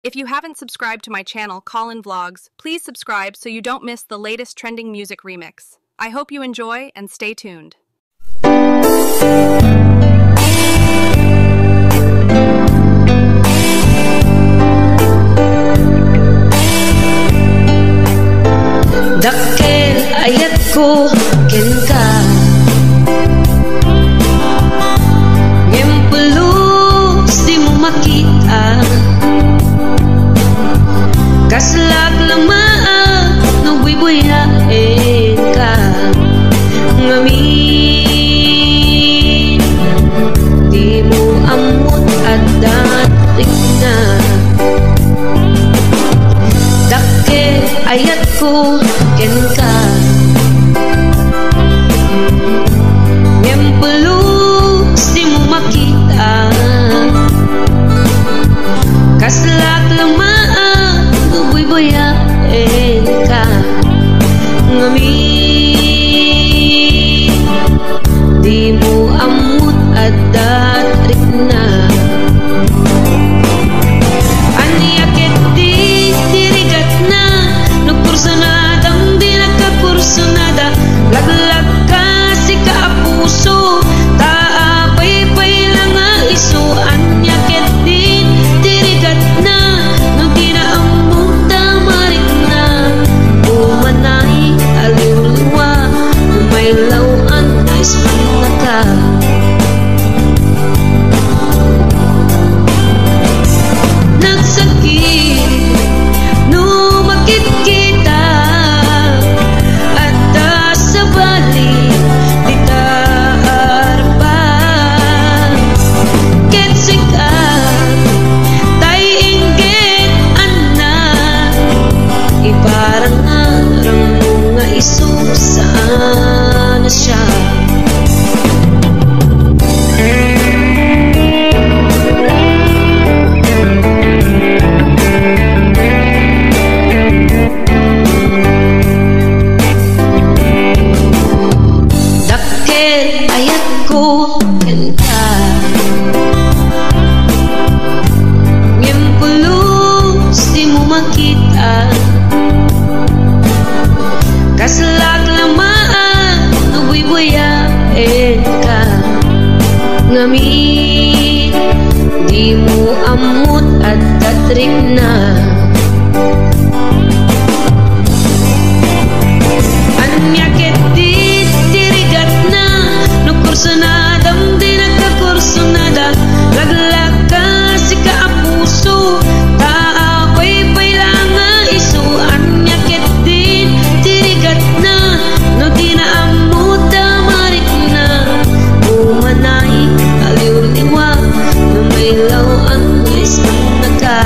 If you haven't subscribed to my channel, Colin Vlogs, please subscribe so you don't miss the latest trending music remix. I hope you enjoy and stay tuned. Dakkel ayat ko ken ka ngempulus di mo makita kaslag lamaan no buibuyain ka ngamin di mo amot at dating na dakkel ayat ko ken ka ngempulus di mo makita kaslak lamaan buibuyain ka ngamin di mo amot at datrik na anyakit di dirigat na nagkursanadang di nagkakursanada laglag ka si kaapuso taapay-pay lang nga iso anyakit di dirigat na no di na ang muda marik na umanay aliw-liwa may lawan na ismana ka nagsakit no makikita at sa bali di taarpa ketsika tay inggit anak iparang arang mga iso saan na siya ayat ko ken ka ngempulus di mo makita kaslag lamaan no buibuyain ka ngamin di mo amot at datrik na anyakit di dirigat na kursanadang di nagkakursanada laglag ka si kaapuso taapay-pay lang nga iso anyakit din dirigat na no di na amot marik na umanay aliw-liwa no may lawan na ismana ka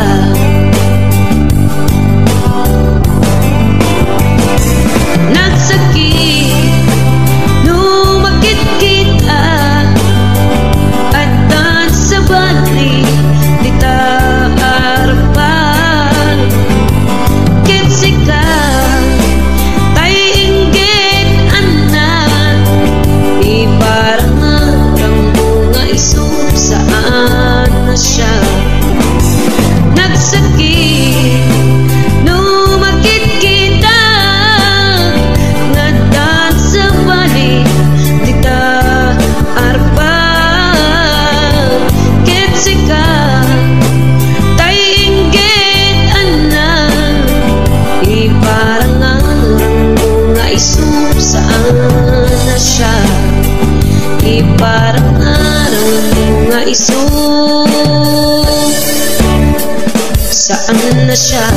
nagsakit no makikita at sa bali di taarpan ketsika tay inggit anak iparang arang mga iso saan na siya nagsakit no makikita ngadan sa bali di taarpan ketsika tay inggit anak iparang arang mga iso saan na siya iparang arang mga iso saan na siya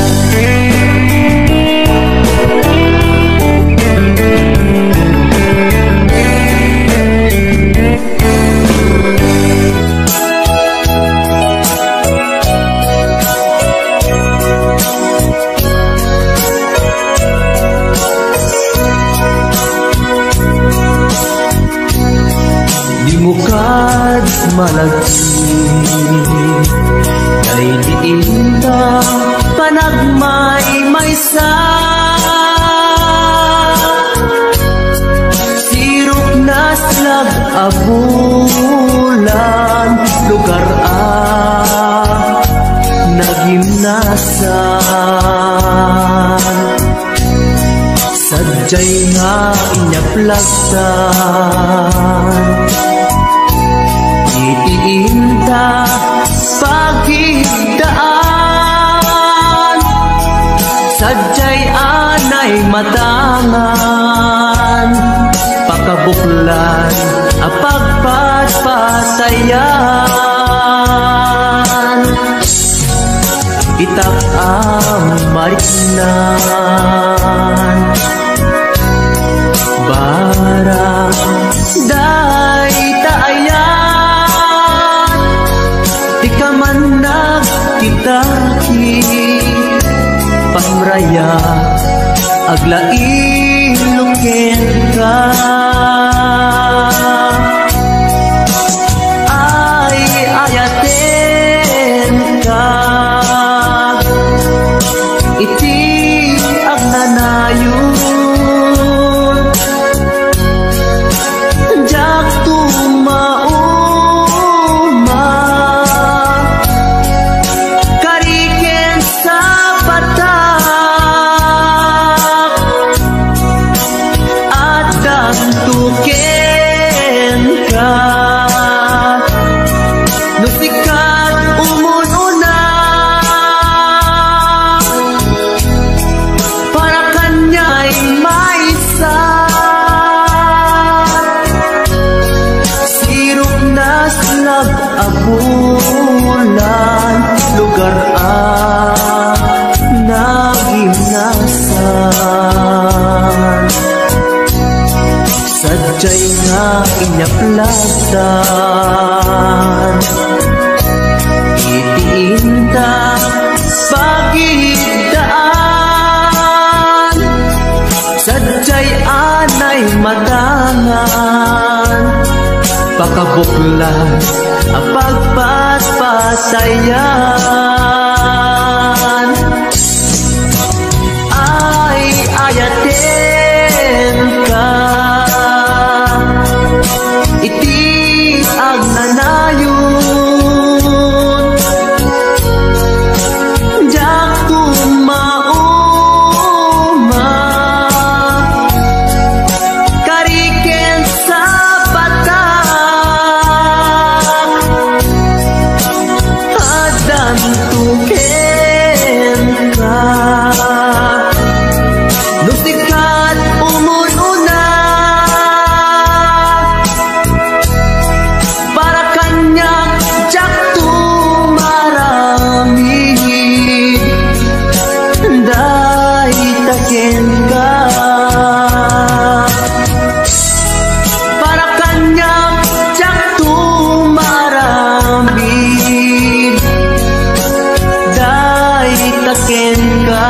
Mukad malagsi kay diinta panagmay-maysa sirok na slag abulan lugar nagimna nasan sadyay nga inyaplagsan itiinta pagigdaan sadyay anay matangan pakabuklan apagpatpatayan itak ang mariknan bara day taayan di ka man nagkitaki pamraya aglain ka ay ayaten ka iti agnanayon jak tumauma kariken sa batak at dantuken ka nusikat umununa para kanya'y maisa sirok na slag abulan lugar nagimnasan sadyay nga inyaplagsan itiinta pagigdaan sadyay anay matangan pakabuklan apagpatpatayan ay ayaten ka iti agnanayon jak tumauma kariken sa batak adan tuken ka nusikat umununa para kanyang jak tumarami day taken ka para kanyang jak tumarami day taken ka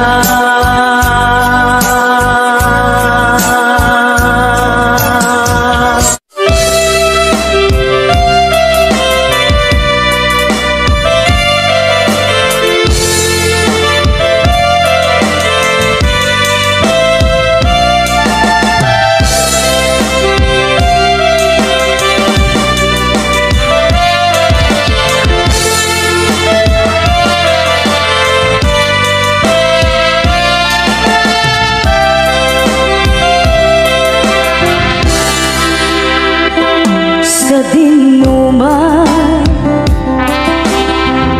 sa dinuman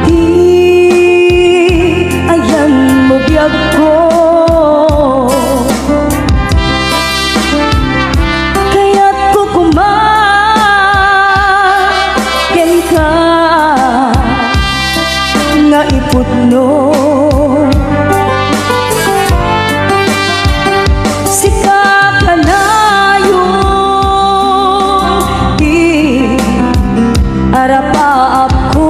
di ayan mo biyag ko kaya't kukumaken ka nga iputno sika ka na arapaap ko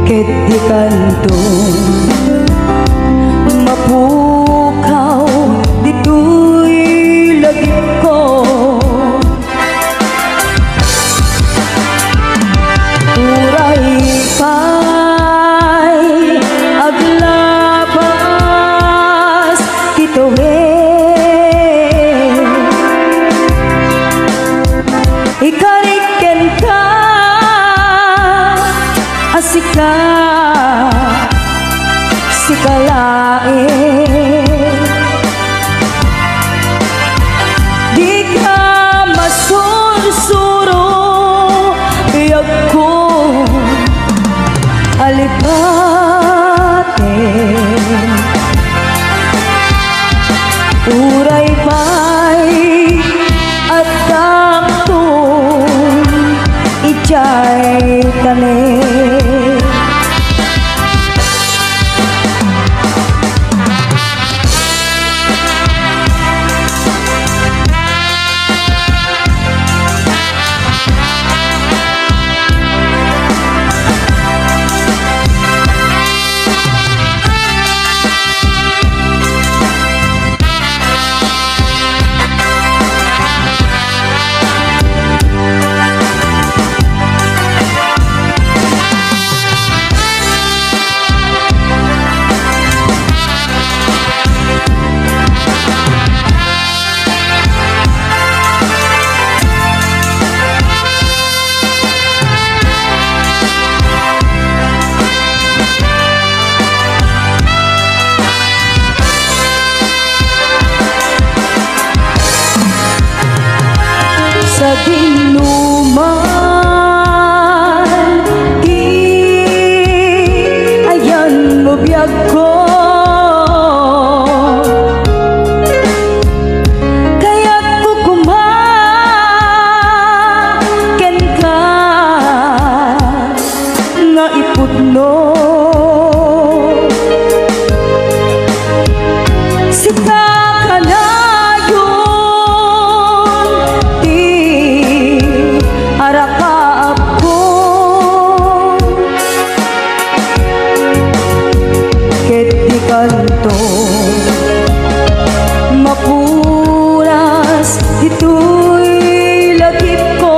ket di kanto mapukaw dito'y lagip ko uray kay aglabas kito'y ikariken ka sika, sika lain. Di ka masursuro, biyag ko alipatin. Uray pa'y at taktong ijay tanin. Sa dinuman, di ayan mo biyag ko. Kaya't kukumaken ka nga ipudno. Sika ka na kanto mapulas ito'y lagip ko.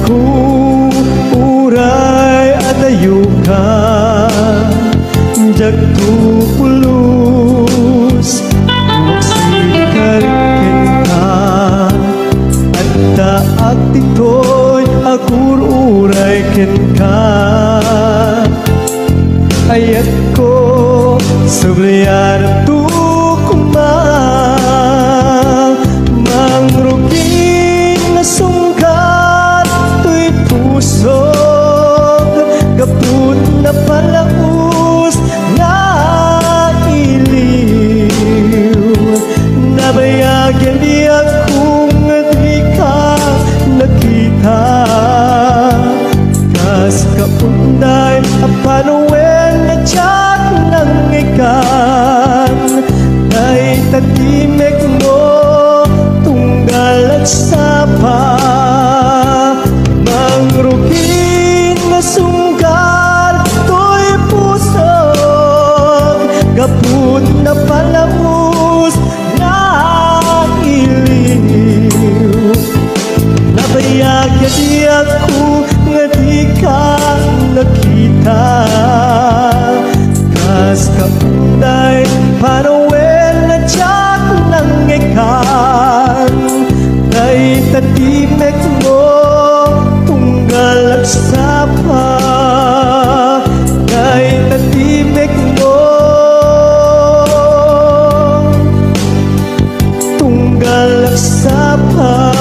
ku uray adayo ka jak tu pulus magsikarikin ka at taak dito'y agur uray ken ka ayat ko sabliyan tu kumang mangruging na sungkat to'y pusog kaput na palaus na iliw nabayagyan di akong di ka nakita kas kaunday apanuwen na tiyak ng ikan ay tatimek mo tunggal at sapa mangrugin na sunggal to'y pusog kaput na palamus na iliw nabayagyan di ako nga di ka nakita kas kaunday panawen na tiyak ng ikan ay tatimek mo tunggal at sapa ay tatimek mo tunggal at sapa.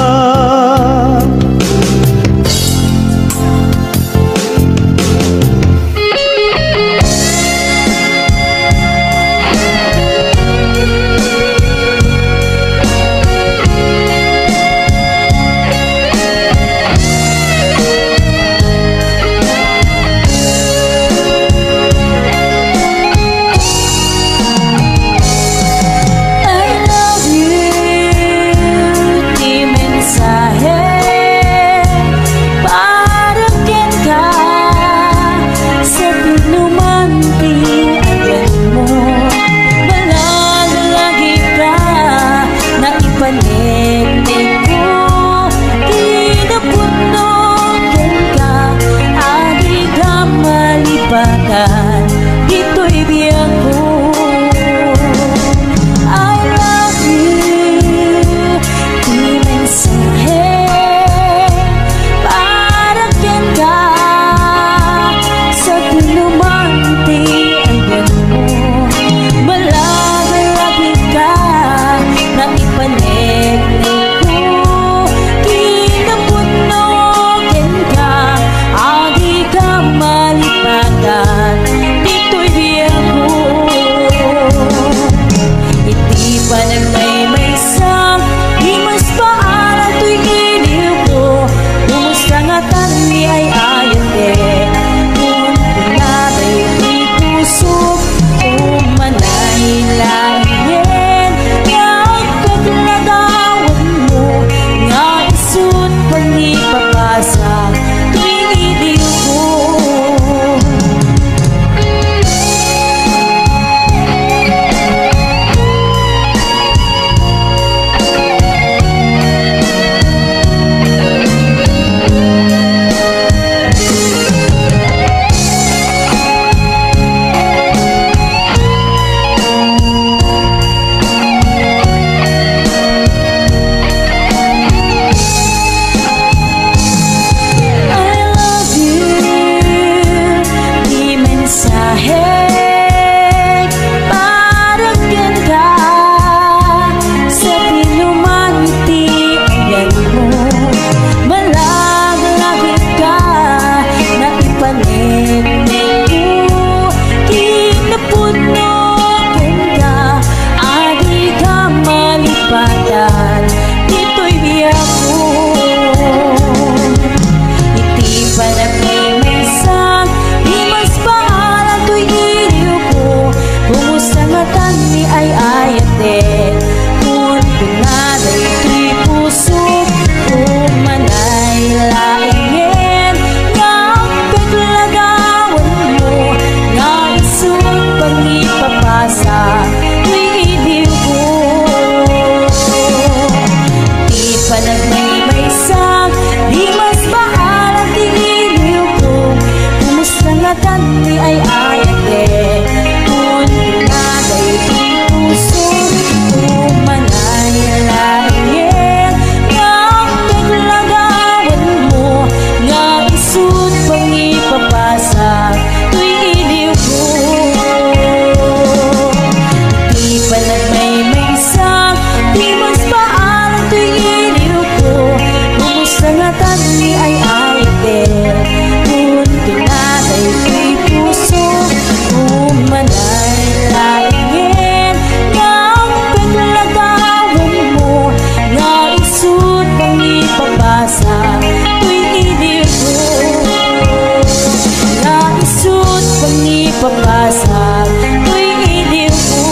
papasag tuwing iliw mo.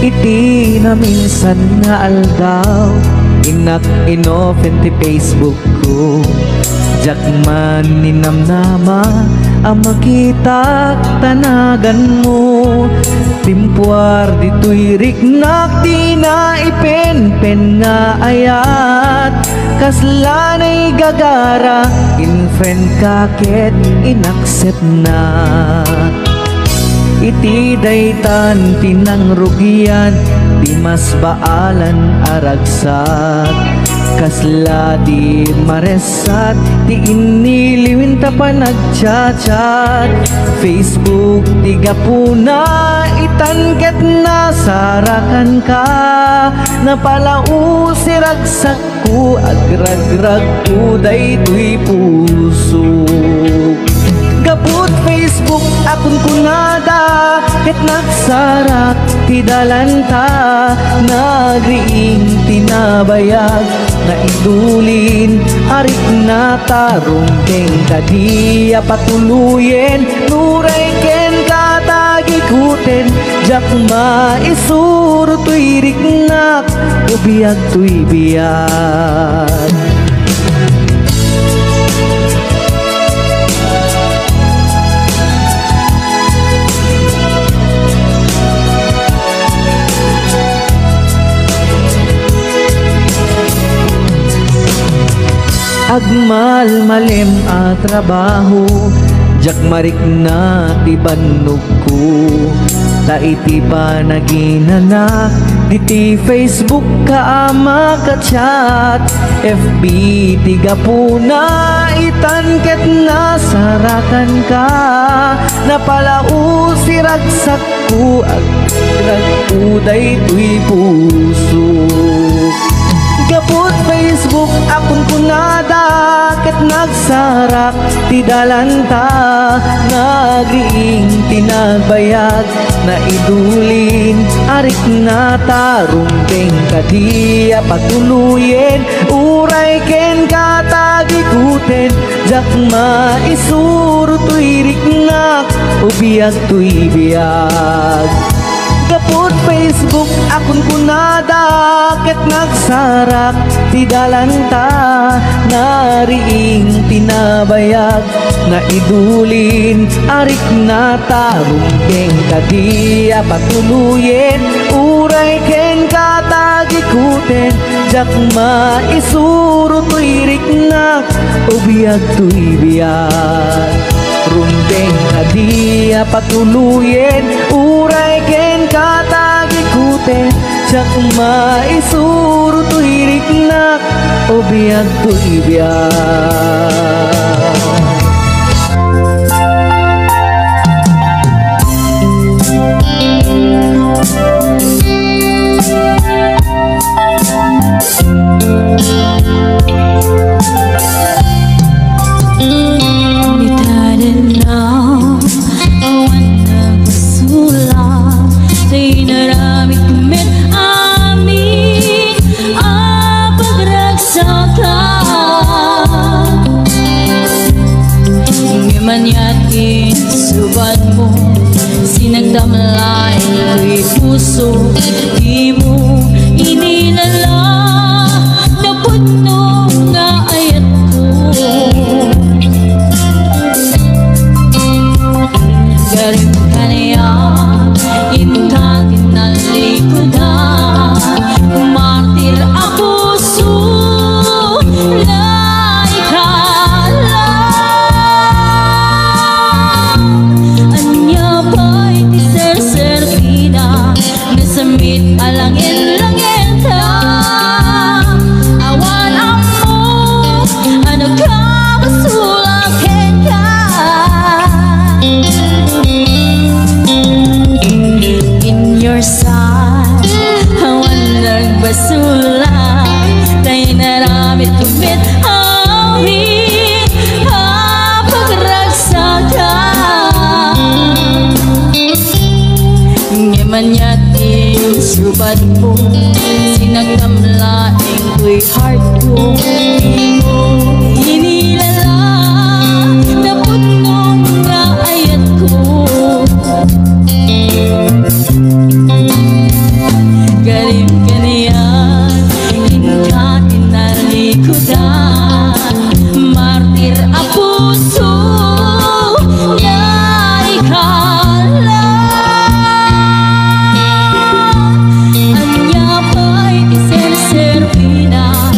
Iti na minsan nga aldaw inak inopen ti Facebook ko. Jak man ninamnama ang makita tanagan mo. Timpuar dito'y riknak di na ipen-pen nga ayat. Kaslanay gagara in friend kaket inaccept na. Iti daytan pinangrugian di mas baalan aragsak. Kasla di maresat di iniliwin ta pa nagchat-chat. Facebook di gapuna itanket na sarakan ka. Napalau si ragsak ko agragrag ko daytoy puso. Gaput Facebook akon kunada ket nagsarak ti dalanta. Nagriing tinabayag na idulin arik na tarumpeng kadiya patuluyen. Nuray ken katagikuten jak maisuro tuy riknak ubiyag tuy biyag. Agmal malem a trabaho jak marik na ti bannog ko. Ta iti pa naginanak diti Facebook ka ama ka chat. FB ti gapuna itanket na sarakan ka. Napalau si ragsak ko agrag uday tuy puso. Gaput Facebook akon kunada ket nagsarak ti dalanta. Nagriing tinagbayag na idulin arik na tarumpeng kadiya patuluyen. Uray ken katagikuten jak maisuro tuy riknak ubiyag tuy biyag. Gaput Facebook akon kunada ket nagsarak ti dalanta. Nariing tinabayag na idulin arik na tarumpeng kadiya patuluyen. Uray ken katagikuten jak maisuro tuy riknak ubiyag tuy biyag. Rumpeng kadiya patuluyen. Uray ken katagikuten jak maisuro tuy riknak ubiyag tuy biyag. Manyatin subat mo sinagdamlay ko'y puso. Di mo inilala na puno nga ayat ko. Garim ka niya intatin na likodan. Martir ako sulay ka alang in kanyating subat ko, sinakamlaing ko'y heart ko. Di mo hinilala na punong nga ayat ko. Garib ka niyan, inka tinalikudan, martir ang puso niya ikala. Anya pa'y iserserpina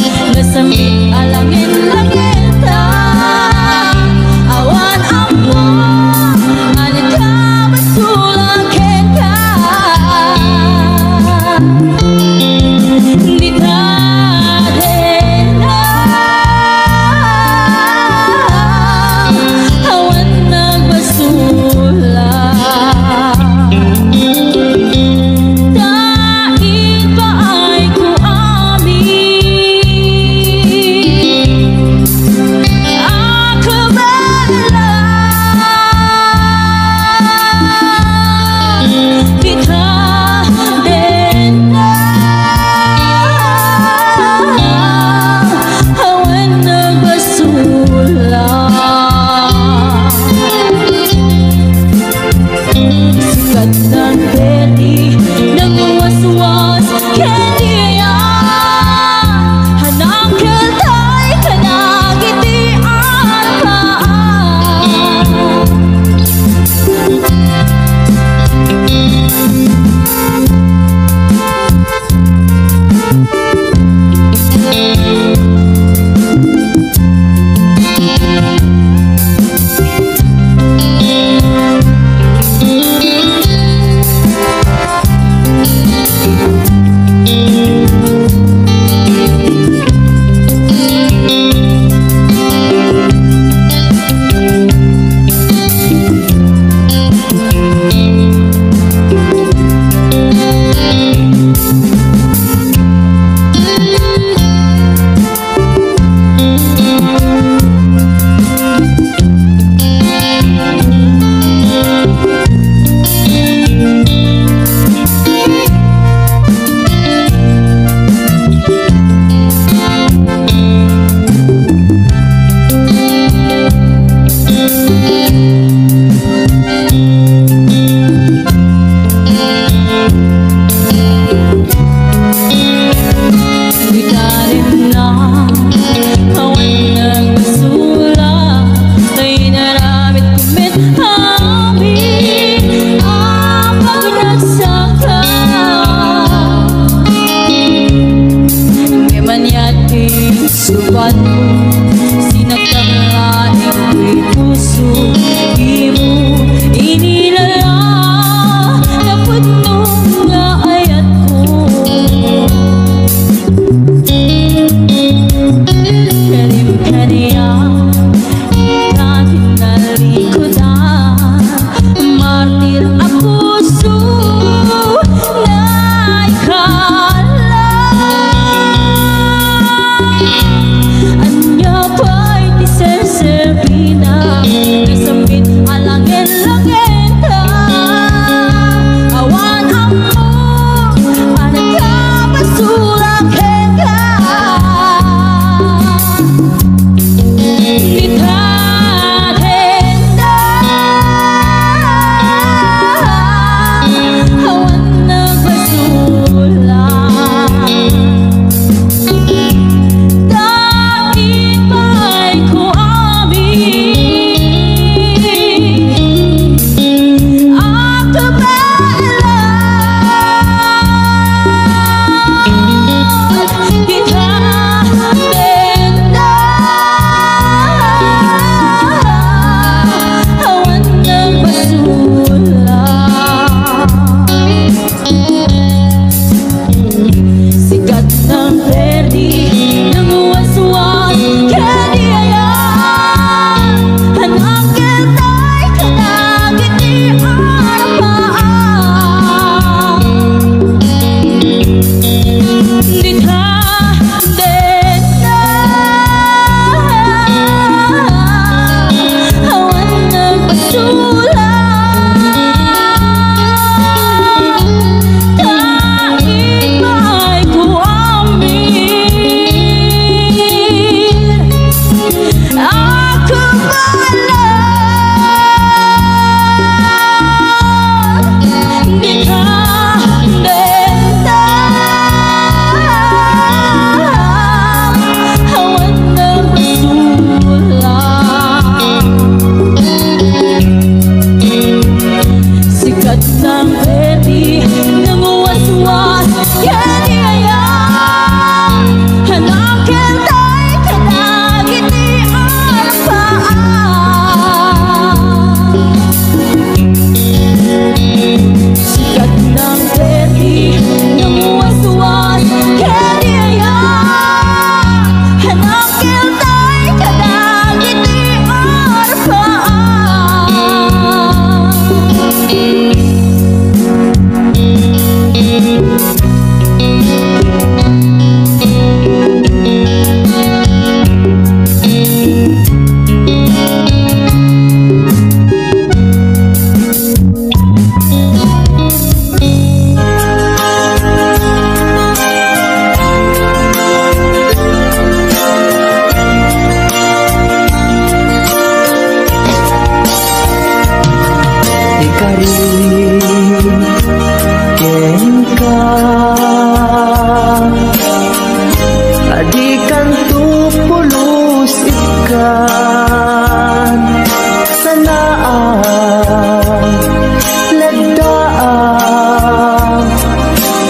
Lagdaan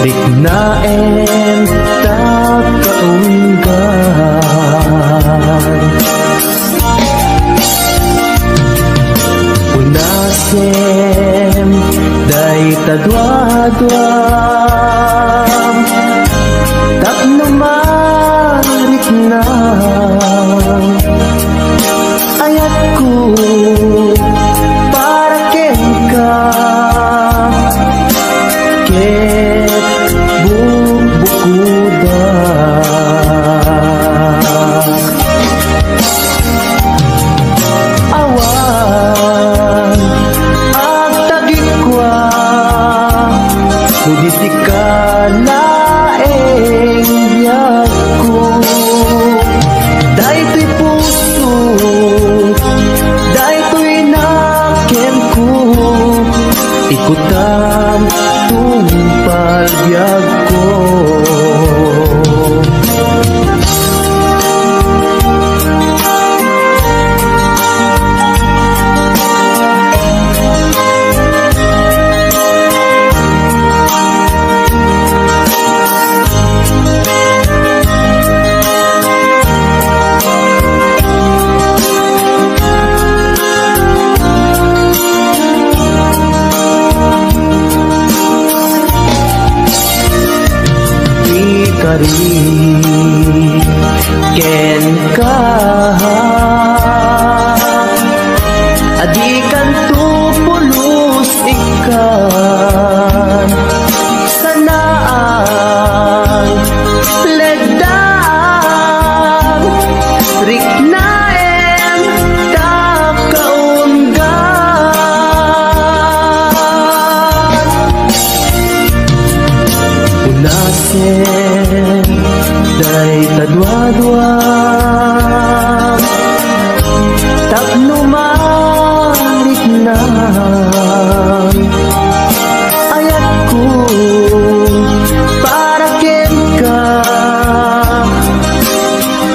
Riknaen takaunggan Unasem day tadwadwam Tapno mariknam Ayat ko para kenka Ket bubukuda Awan agtagikwa Nudisikalaeng biyag ko Daytoy puso Daytoy naken ko Ikutan tumpal biyag ko Ken ka Adikan tupulus ikan Sanaan Plegdaan Riknaen takaunggan Unasen Day tadwadwa Tapno mariknam Ayat ko para kenka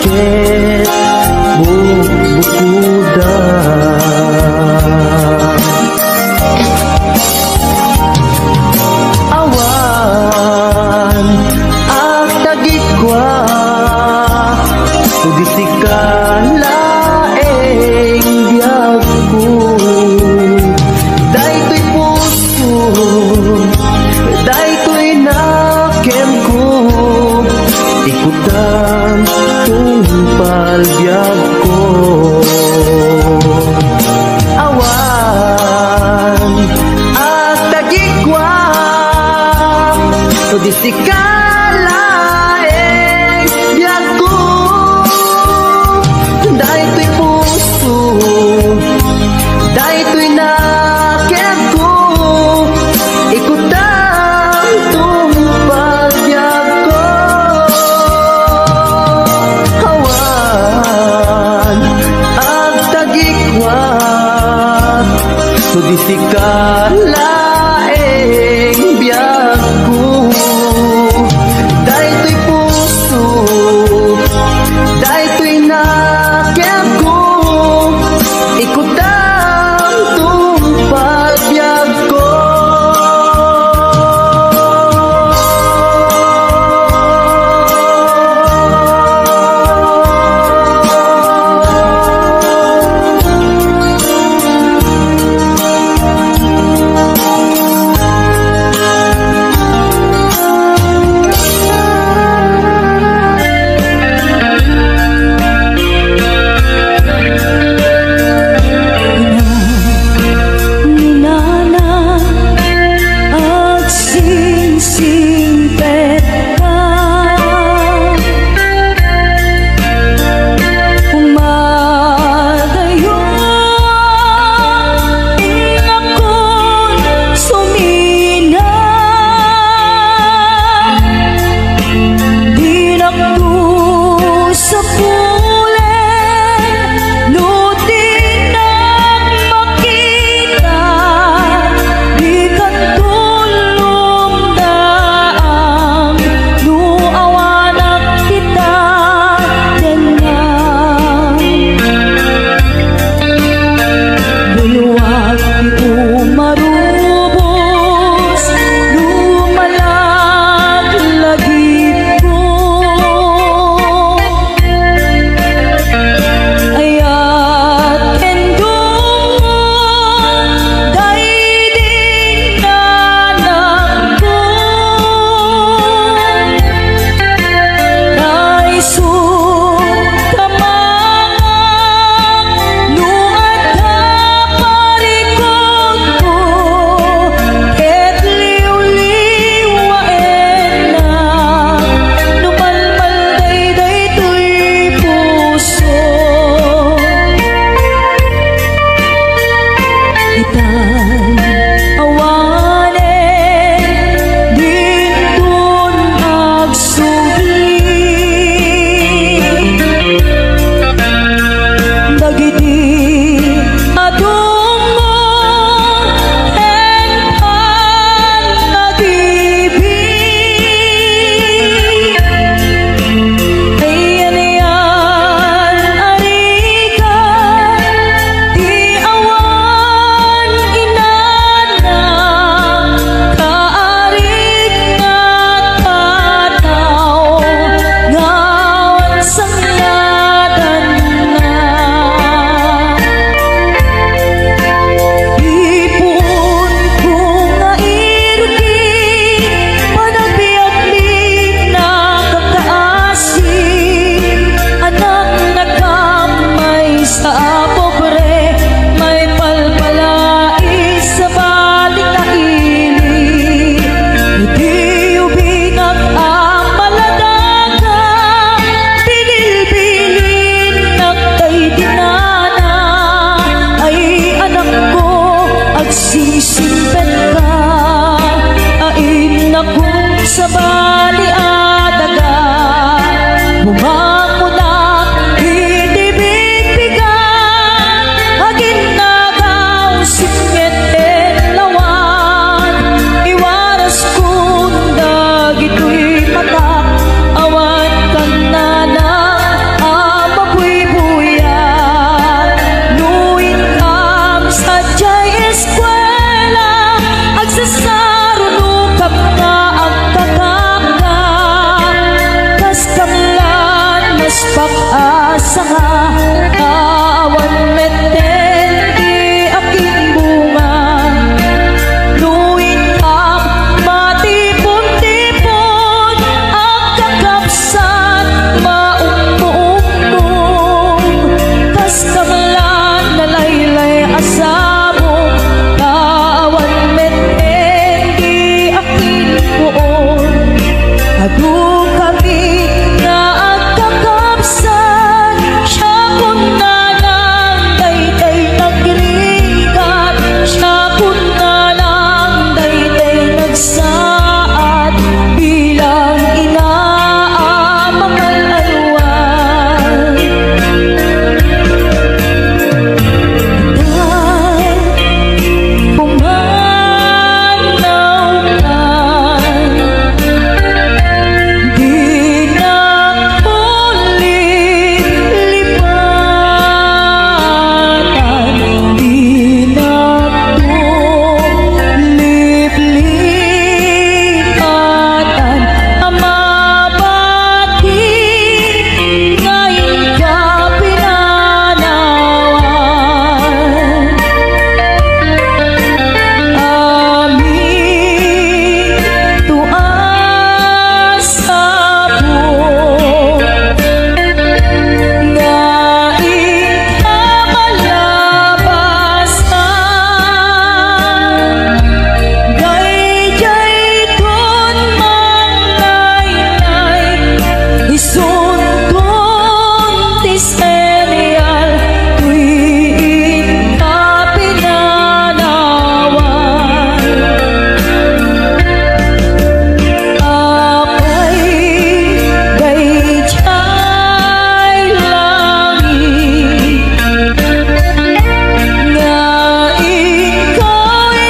Ket bubukuda Awan agtagikwa Nudisikalaeng biyag ko Daytoy puso Daytoy naken ko Ikutan tumpal biyag ko Awan agtagikwa Nudisikalaeng biyag ko Daytoy puso Daytoy naken ko Ikutan tumpal biyag ko Awan agtagikwat Nudisikalaeng biyag ko Daytoy puso Daytoy naken ko Ikutan tumpal biyag ko itan awanen dintun agsugi dagiti adung mo enhan nagibig ayan yan arikan di awan inana kaarik na tataw ngawan sangladan na ipon ko nga irki panagbiaglig na kakaasig anak na kamay sa pobre may palpalais sa balik na ilig hindi ubinag ang maladaga binilbilin na kay dinana ay anak ko agsisimpet ka ain akong sa bali adaga bumamuna hindi bigbigan agin nagaw singit en lawan iwaras kung dagito'y matak awan kan nanang amabuy-buyan nuin kam sa jay eskwela agsasarunukap nga ang kakaka kas kamlan mas pag-asa nga awan meten di aking bunga nuin kam matipon-tipon ang kakapsat maumbo-umbong kas kamlan nalaylay asamo awan meten di aking buon adu kami nga agkakapsan siya kun nanang dayday nagrigat siya kun nanang dayday nagsaad bilang ina amangal alwan pumanaw di na ulit lipatan di na tulip-lipatan amabati ngayon ka pinanawan amin tuas sabon ngaing kamalabasan gayjay tun manglaynay isuntun ti serial tuwing kapinanawan apay gayjay langit nga ikaw'y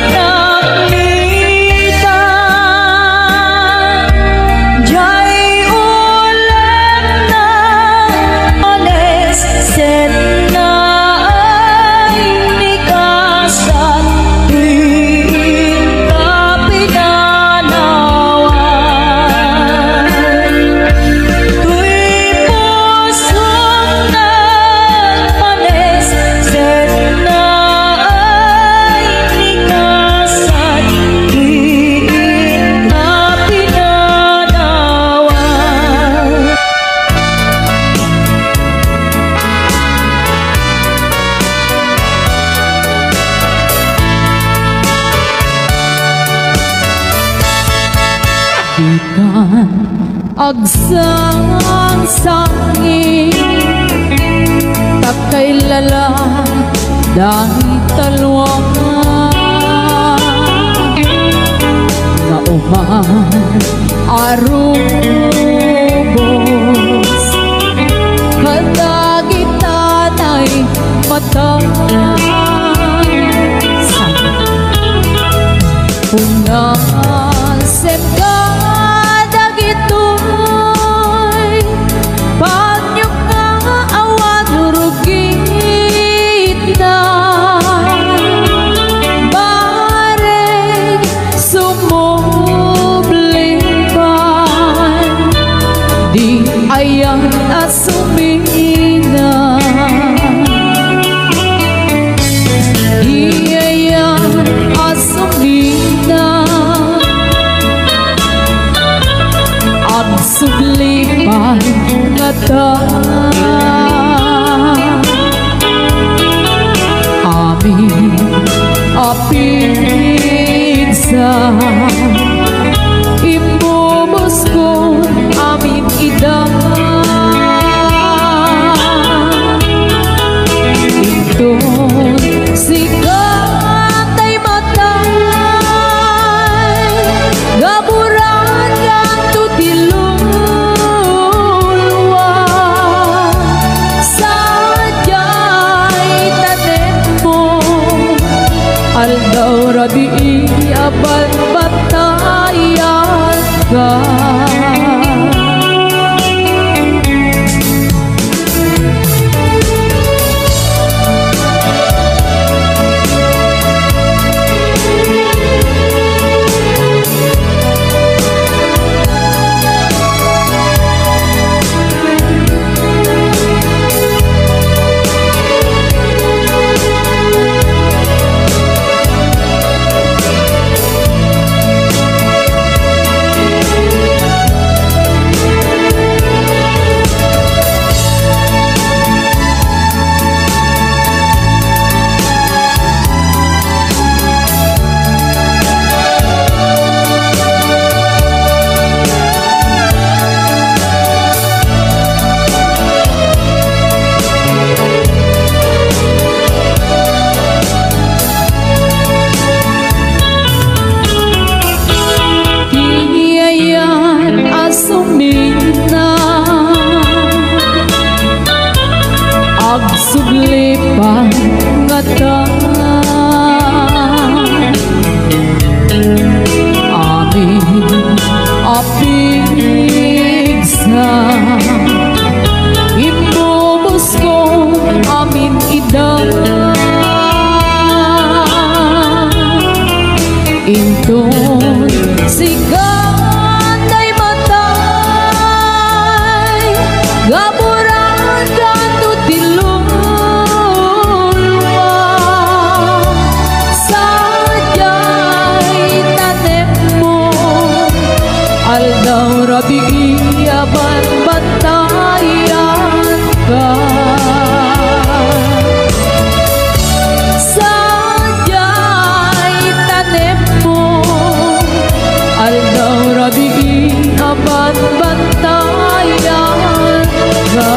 naklitan jay ulan na ones sen na ay nikasan tuwing kapinanawan tuwing pusong nagpanes sen na ay nikasan tuwing kapinanawan ikan agsang sangin takay lala dahil talwang arubos Halagitan ay matasan Unasem ka dagitoy Panyok nga awan rugit na Bareng sumublipan Di ayan asumina Di ayan asumina Ang sublipan nga ta Amin apigsa Imubos ko amin ida Itong sikat ay matay Gaburan ka tutilulwa Sadyay tanem mo Aldaw rabi abal batayan ka asumina Ag sublipan nga ta Amin apigsa Imubos ko amin ida Inton sigat ay matay Gaburan ka tutilulwa Sadyay tanem mo Aldaw rabi aban batayan ka Sadyay tanem mo Aldaw rabi aban batayan ka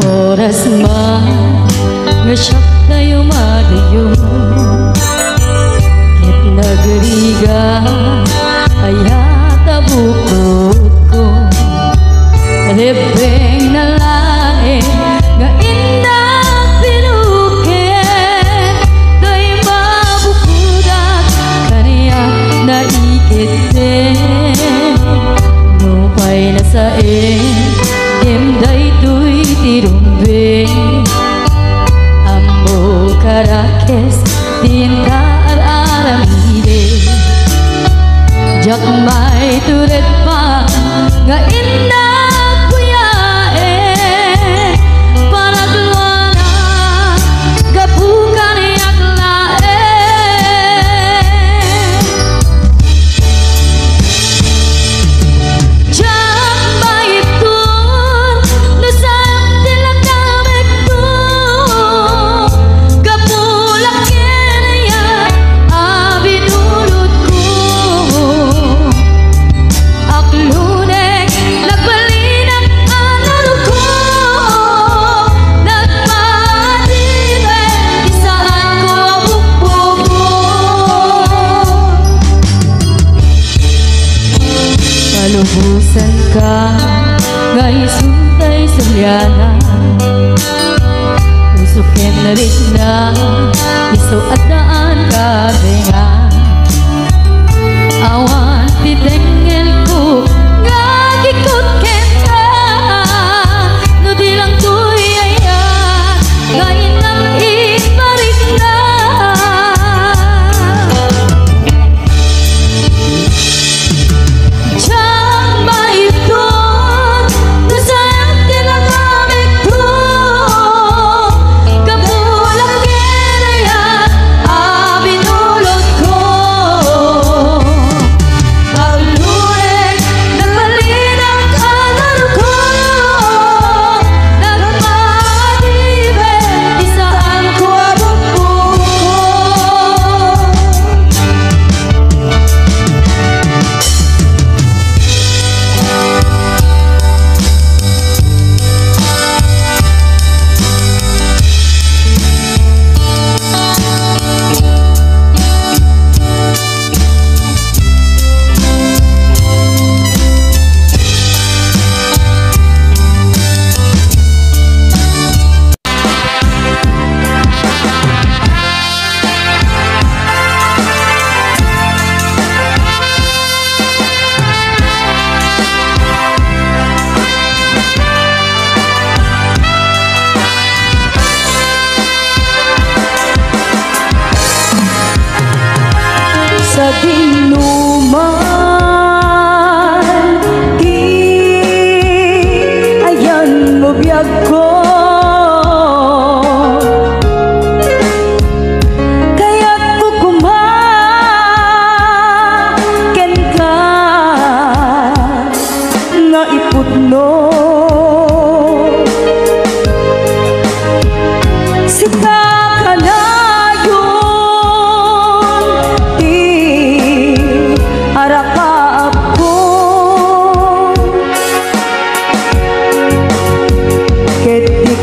Oras man nga siyak tayo madayo Kit nagriga ayata bukod ko Rebeng na lae nga indang pinukin Day mabukudat kaniya na ikitin Nupay na sain Imday tuy tirumbe Ambo karakes Din ka araramide Jak may turet pa Nga indak kuyain Nalubusan ka ngay suntay sulyana usukin na rin na iso at daan ka benga awan titengel ko ngagikot kenta no di lang tuy ayan ngayon ang iparik na sa dinuman di ayan mo biyag ko kaya't kukumaken ka nga iputno sika ka na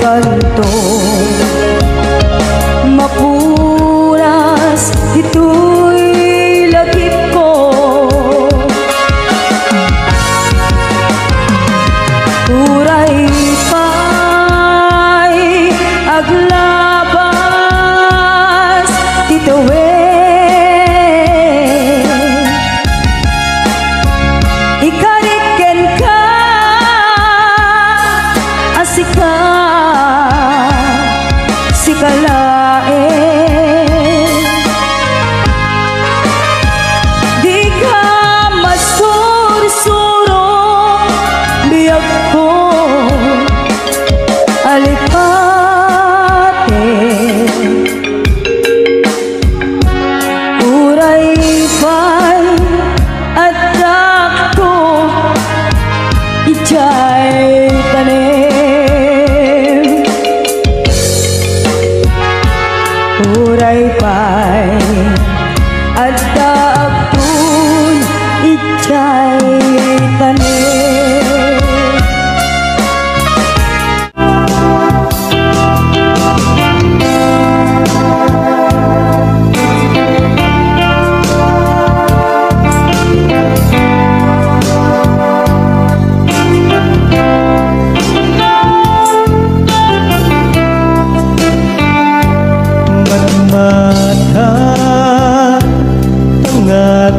kanto mapunas ito'y lagip ko uray pa'y aglabas titawin ikariken ka asika sikalain di ka masursuro biyag ko alipate uray pa'y adak ko ijay tanim uray pa'y adda apun ijay tanim mata tengah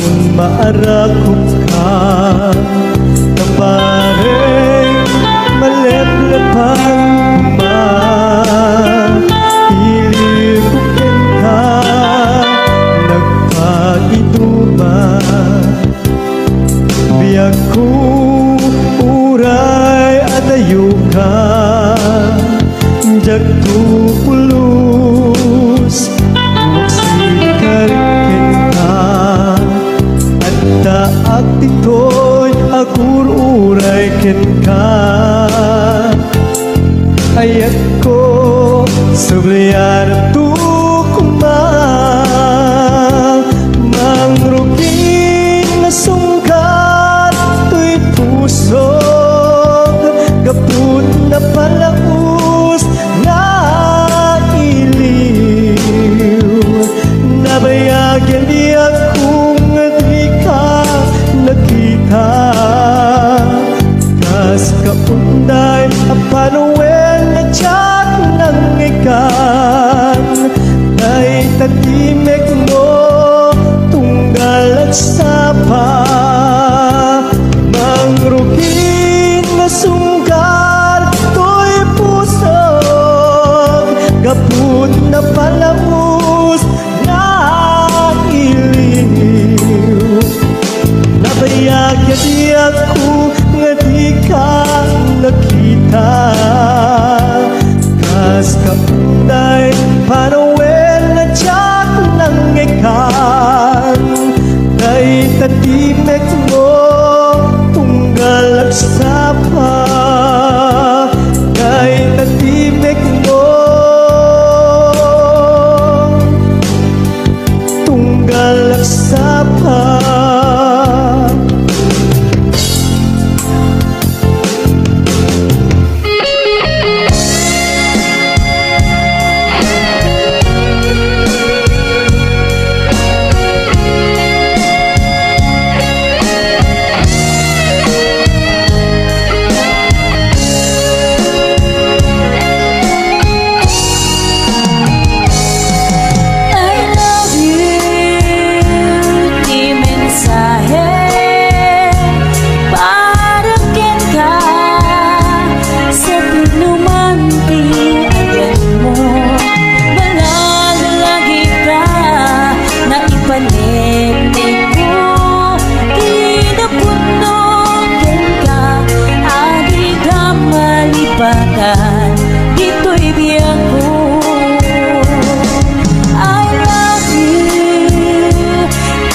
Amun maarakot ka Tambareng maleplepang Ilibukin ka Nagpaiduma Biyak ko uray adayo ka Jak tu pulus Magsitarikin ka At taak dito'y agur uray ken ka Ayat ko sabliyan tu kumang Mangrugin na sungkat to'y puso Kaput na palaus na iliw Nabayagyan di akong di ka nakita Kas kaunday apanuwen na tiyak ng ikan Dahil tatimek mo tunggal at sapa Mangrugin na sunggar to'y pusog Gaput na palamus na iliw Nabayagyan di ako nga di ka nakita Kas kaunday panawen na tiyak ng ikan Dahil tatimek mo tunggal at sapa Dahil tatimek mo tunggal at sapa Dito'y biyak ko I love you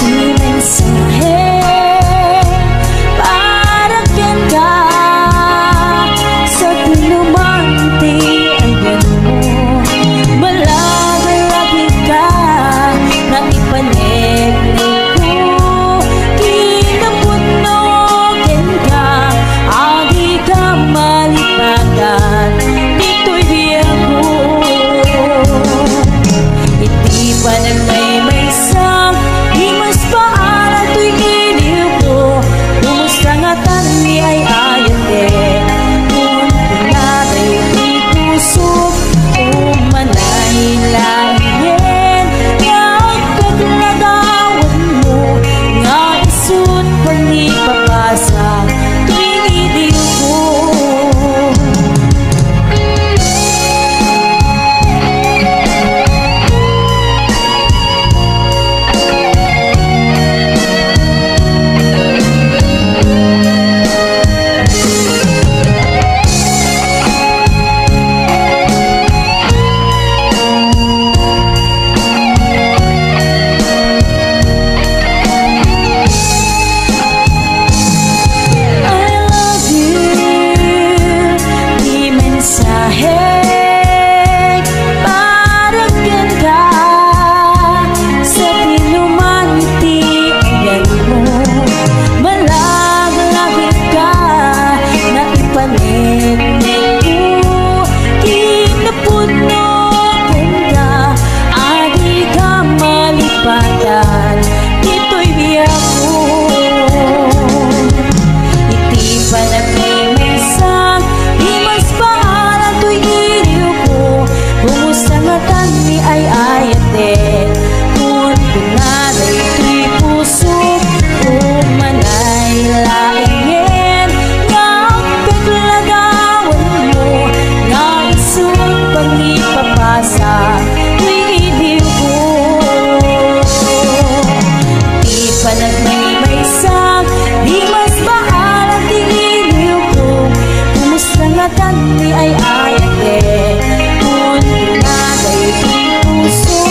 Di mensahe Para ken ka Sa tinumante Ayan mo Malagay ka Na ipanegnig ko Kinapuno ken ka Agi ka malipagan Dito'y biyak ko Iti pa nagmay sang Himas paara to'y iliw ko Kumusta nga tani ay ayan din Kung pinatay di kusok Umanahin langin Yang kaglagawan mo Nga isut panipapasa To'y iliw ko ni ay ayate kun pinaday puso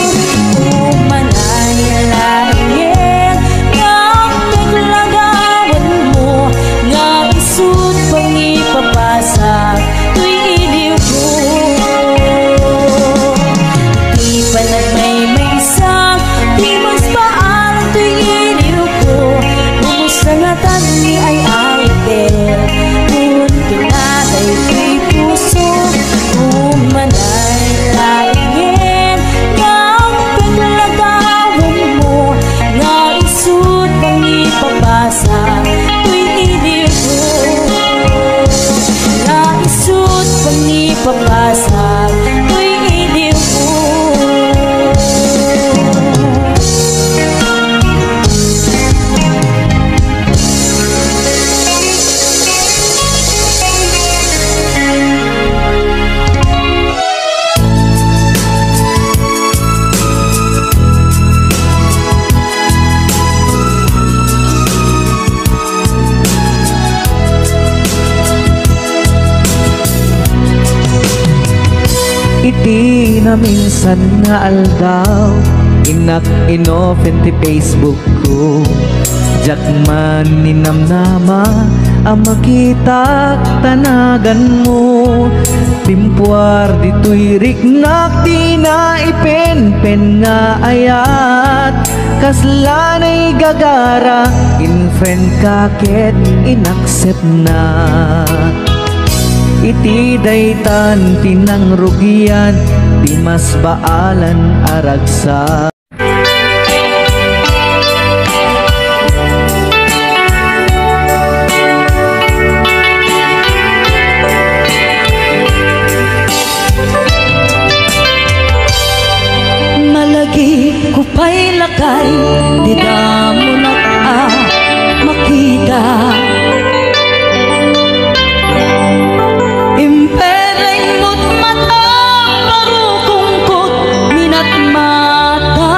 umanay lain ng paglagawan mo nga isud pang ipapasa tuy iliw ko di pa nagmay-maysang di mas paalam tuy iliw ko bumusangatan ni ay ayate kun pinaday tuy puso umanay lain ng paglagawan mo nga isud pang ipapasa tuy iliw ko nga isud pang ipapasa tuy iliw ko. Iti na minsan nga aldaw inak inopen ti Facebook ko jak man ninamnama ang makita tanagan mo timpuar dito'y riknak di na ipen-pen nga ayat kaslanay gagara in friend kaket inaccept na iti daytan tinang rugian di mas baalan aragsa. Malagi ko pa'y lakay di damo na makita impereng mo't matang parukungkot minat mata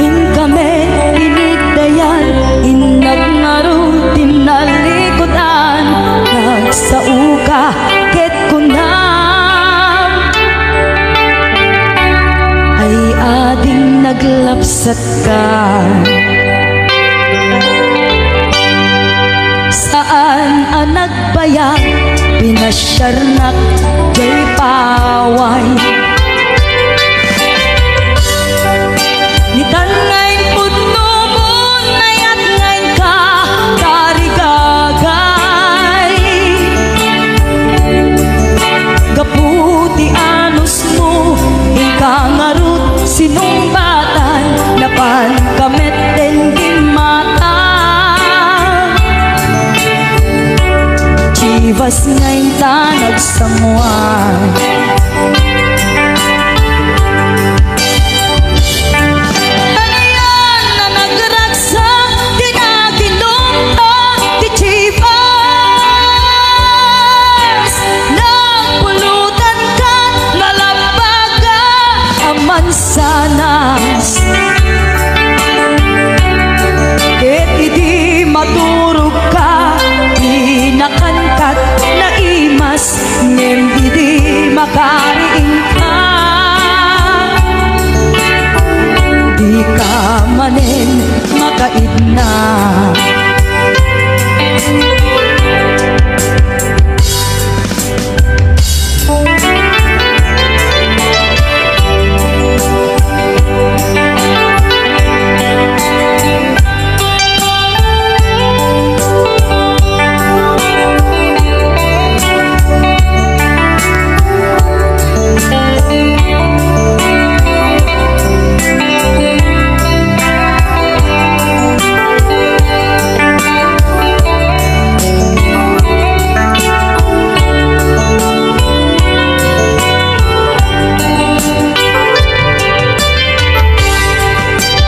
inkame inigdayan inagnaro tinalikotan nagsauka ket kunam ay ading naglapsat ka saan ang nagbayag pinasyarnak jay paway nitan ngayon pudno mo nayat ngayon ka karigagay gaputi anos mo ikangarut sinumbatan napan kamet din di mata chivas ngayon tanag samuan anayan na nagragsa di naginunta di chivas napulutan ka nalabaga ang mansanas ket idi maturog ka pinakangkat na imas ngem idi makariing ka di ka manen makaidna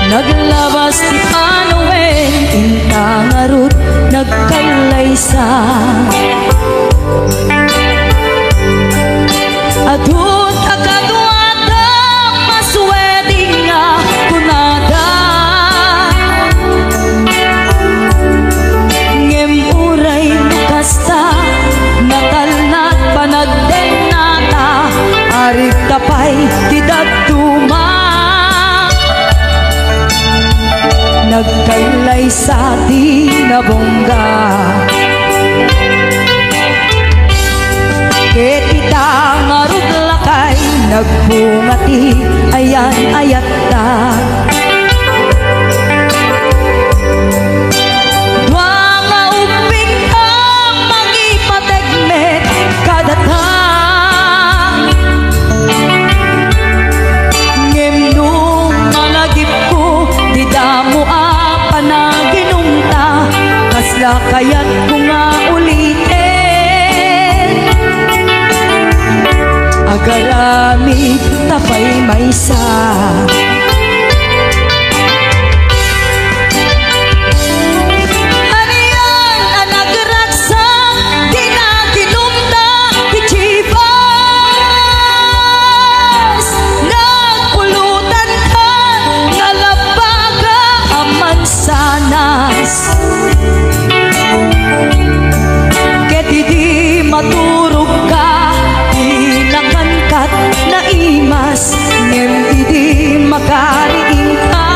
naglabas ti panuwen intangarut nagkalaysa adun akagwada maswedi nga kunada ngem uray nagkailay sa ating nabongga. Ket itang arut lakay nagbungati ayan ayat ta. Mga uping ka mangipategmet kadatang ngemnong malagip ko di damo apa na ginumta kasla kayat ko nga ulitin agarami tapay maysa. Maturog ka, di nakangkat na imas, ngem di makariing ka.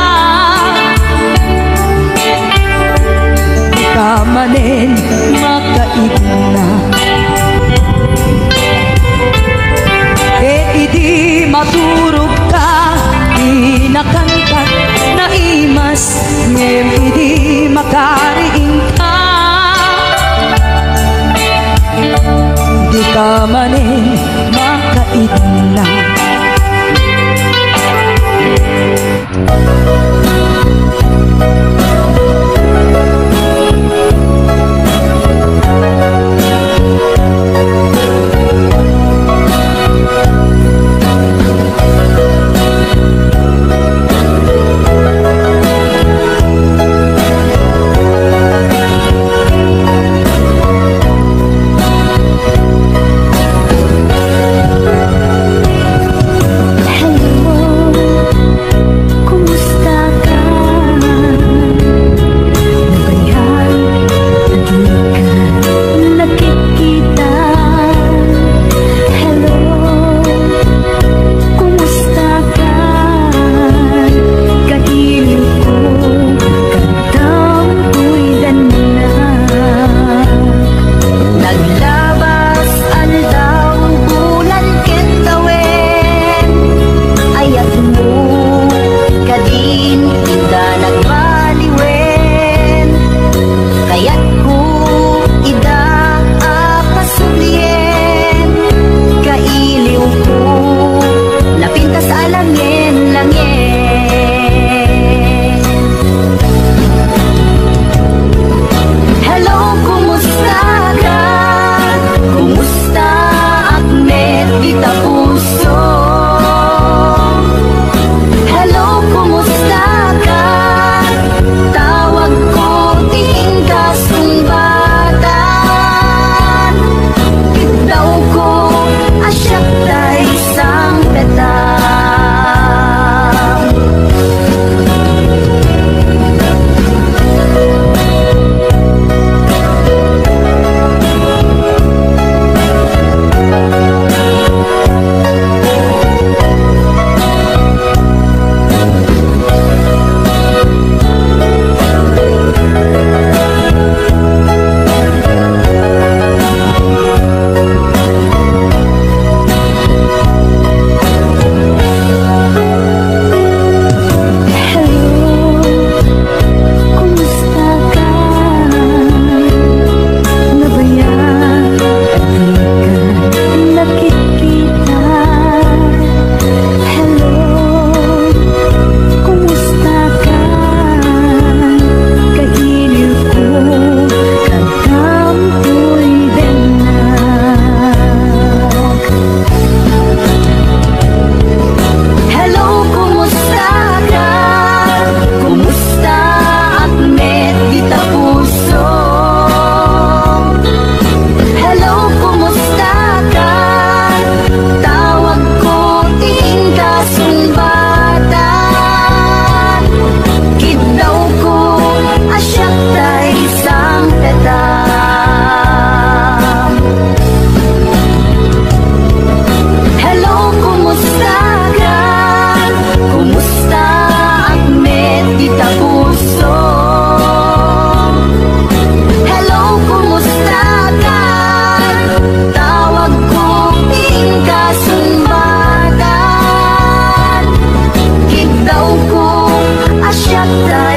Di ka manen makaigna, di maturog ka, di nakangkat na imas, ngem di makariing ka. Di ka manin makaidna.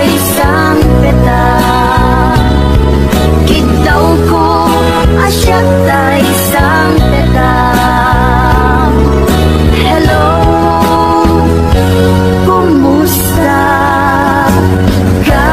isang peta. Kitaw ko asya ta isang peta. Hello, kumusta ka?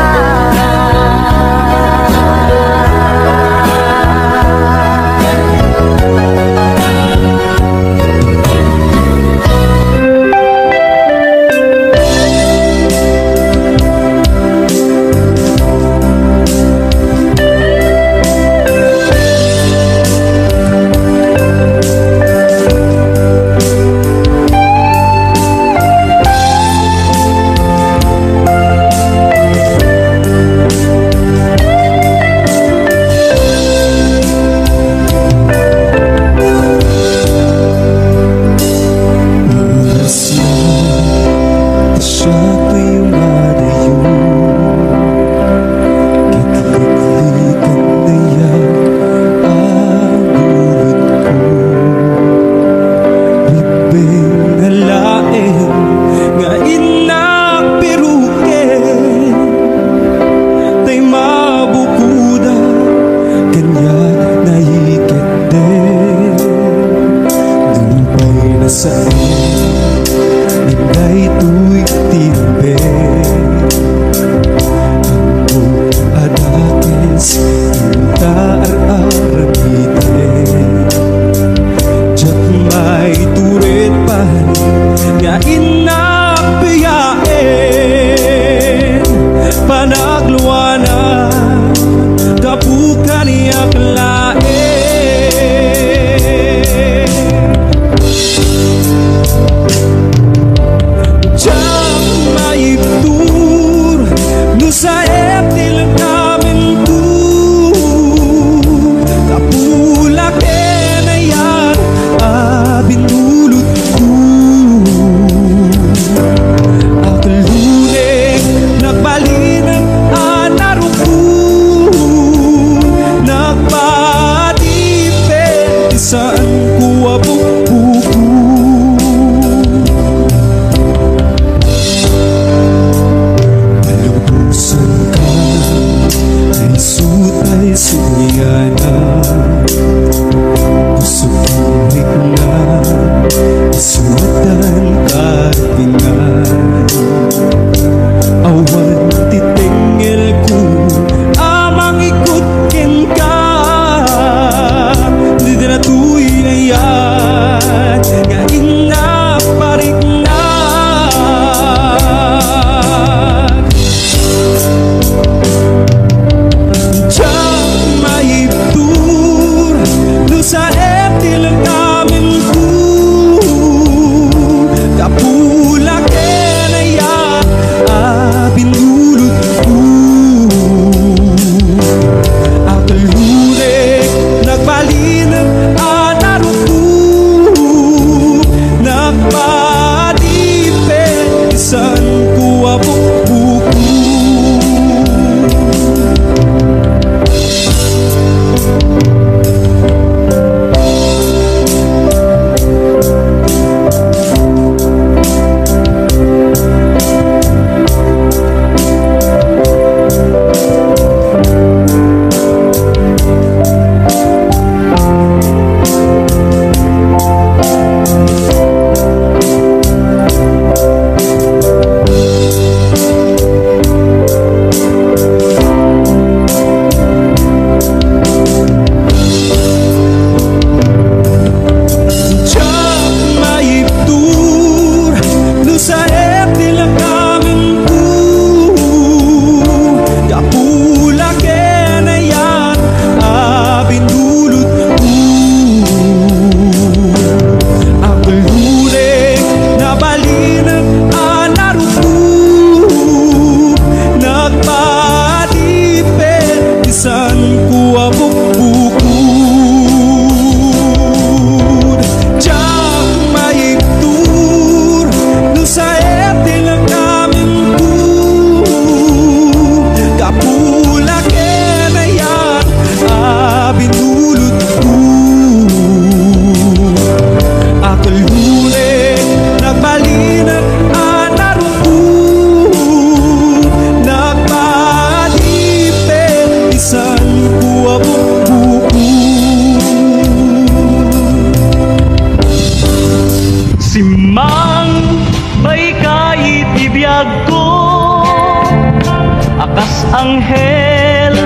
anghel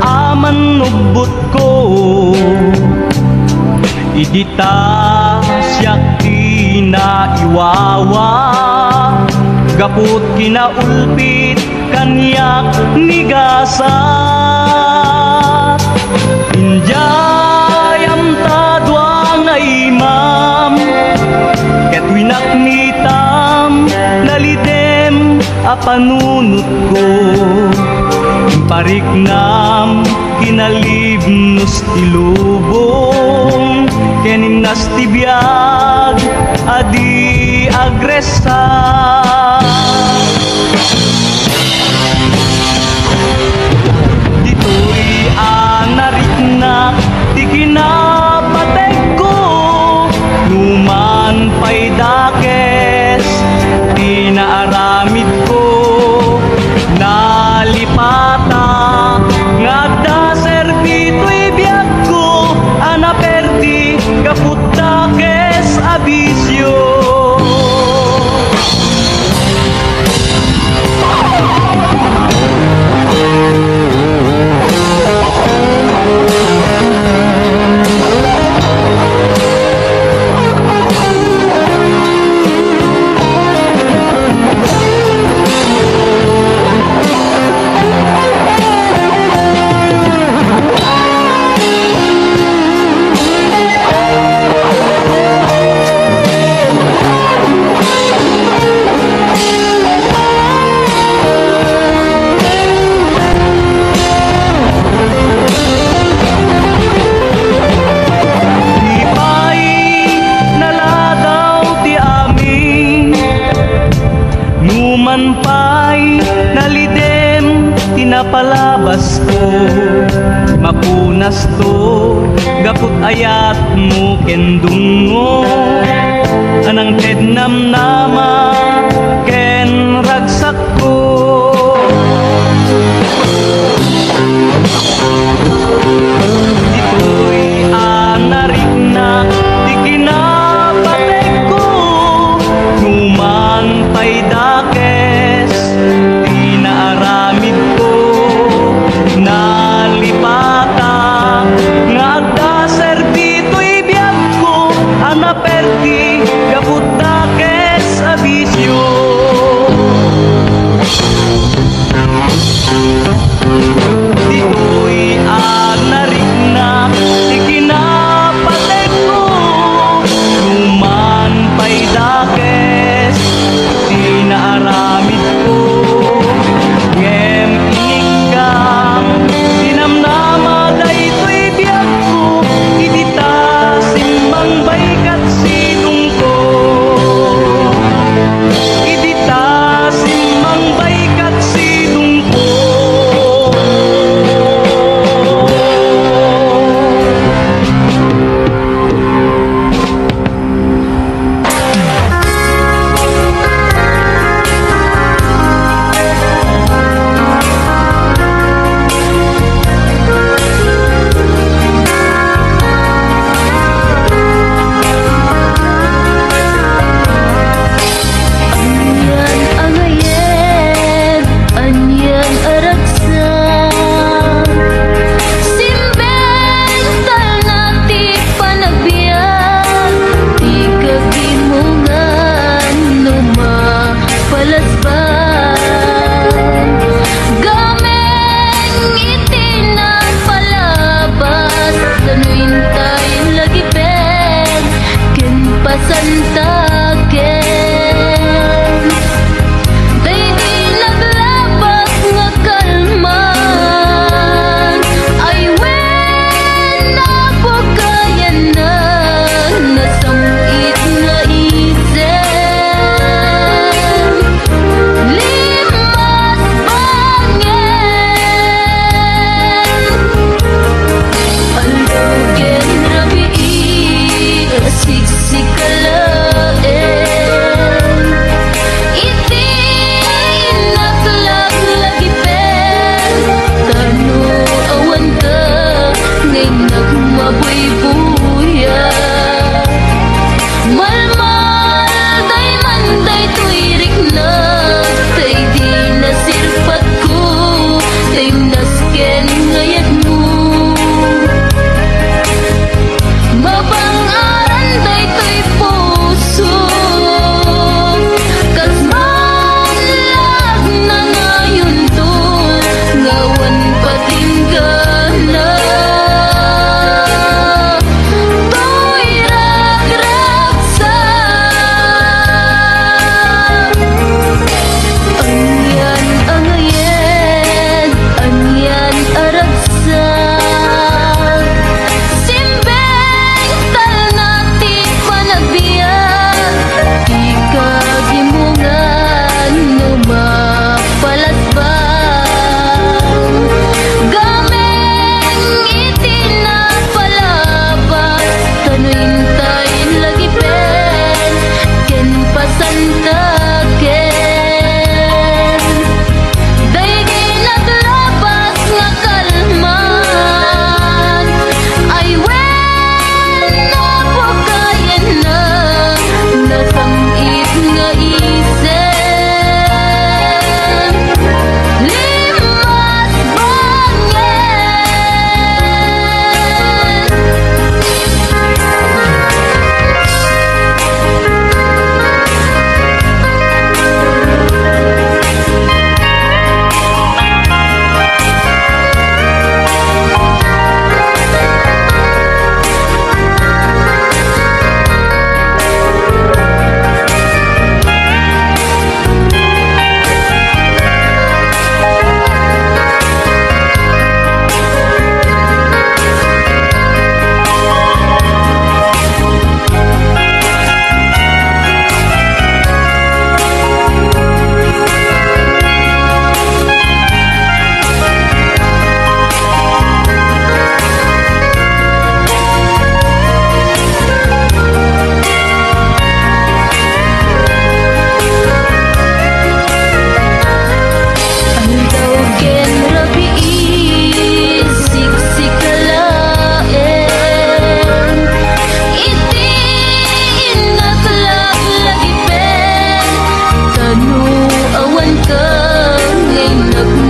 aman nugbot ko idita siyak kinaiwawa gaput kinaulpit kanyak nigasa injayam tadwa nga imam ket winaknitam nalidem apanunot ko pariknam kinalibnos tilubong keninnas tibiyag adi agresa dito'y anariknak di kinapateg ko numan pa'y dakes tinaaramid ko nalipata ngagda serbito'y biyag ko anaperdi kaput dakes abisyo palabas ko mapunas to gaput ayat mo kendungo anang tednam nama ken ragsak ko dito'y anariknak di kinapateg ko numan pa'y dakes tinaaramid ko nalipata ngagda serbito'y biyag ko anaperdi kaput dakes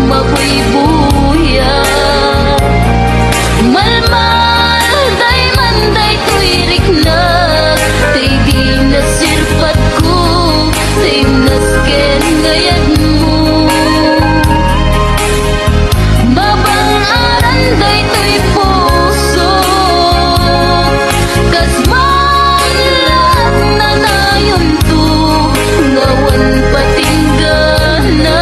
mabuy-buya. Malmal day man day tuy riknag, tay di nasirpat ko, tay nasken ngayad mo. Babang aran day tuy puso, kas manlat na nayon to, ngawan patinggana.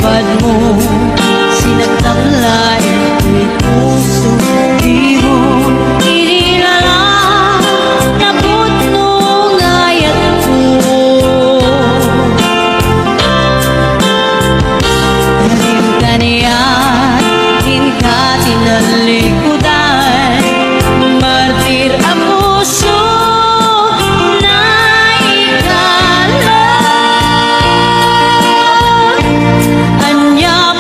lipad mo, sinagtamlay ako'y puso. Di mo inilala, naput nung ayat ko. Galing ka niyan, hinka tinalikudan, martir ang puso na ikalat. Anya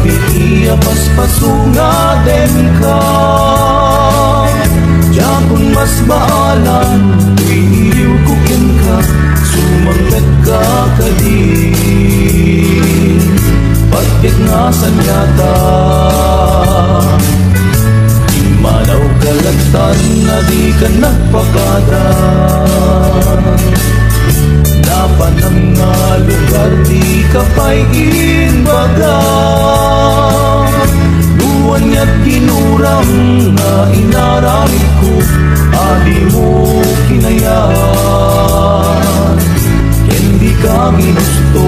Biya paspasunga den ka Jakun mas baalan Iliw kukin ka Sumangkat ka kadin Pagkit nga sanyata Imalaw kalagtan na di ka nagpakada Dapat ang nga lugar di ka pa'y inbaga Luwan niya't ginuram na inaramid ko Adi mo kinayan Hindi ka ginusto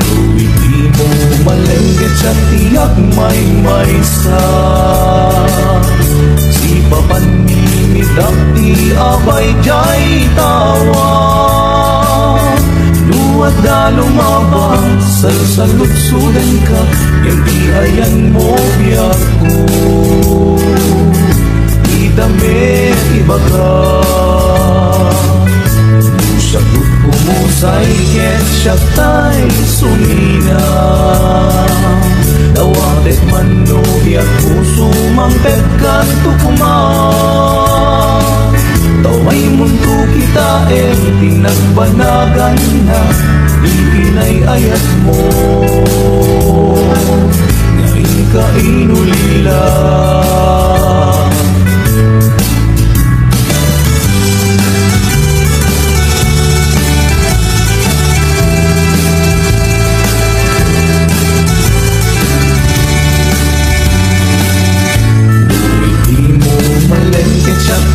Luwiti mo malengket sa tiyak may maysa Si papanimidang ti abay jay tawa Luwat da lumabang salsalutsudan ka Yang di ayan mo biyak ko Idame ibaga Syagut pumusay ket syatay sumina Dawatek mano biyak puso mangpegkan tukuman Taway mundo kita pinagbanagan na Iinay ayat mo Ngayon ka inulila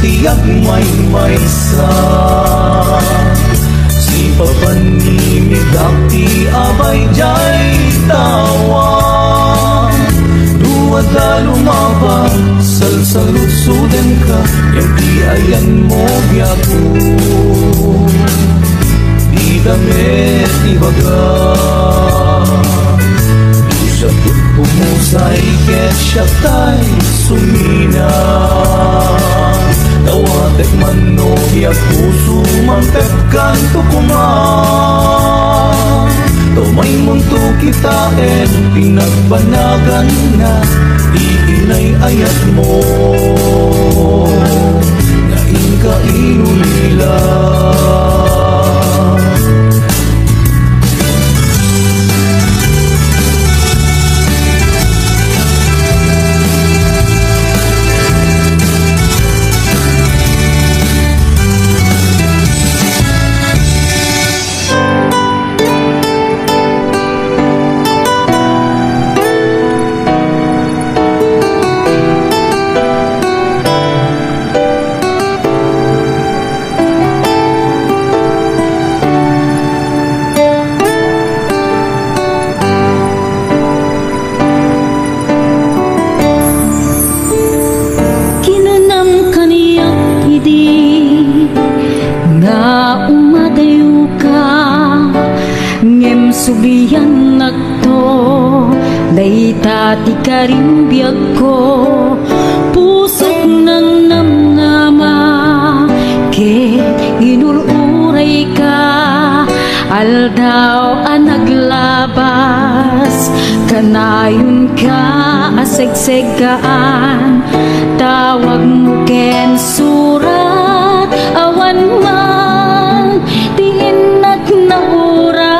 Tiyak may maysa Si papanimigak ti abay jay tawa Duwad na lumabang salsalutsudan ka Yang di ayan mo biyago Di damit ibaga Di siyagod pumusay ket siyatay sumina Tawatek mano biyak puso mangpegkan tukuman Tumay mundo kita pinagbanagan na Iinay ayat mo Ngayon ka inulila Subiyan nagto Dayta ti karimbiag ko Pusok ng namngama Ket inururay ka Aldaw ang naglabas Kanayon ka asegsegaan Tawag mo ken surat Awan man tiin nagnauray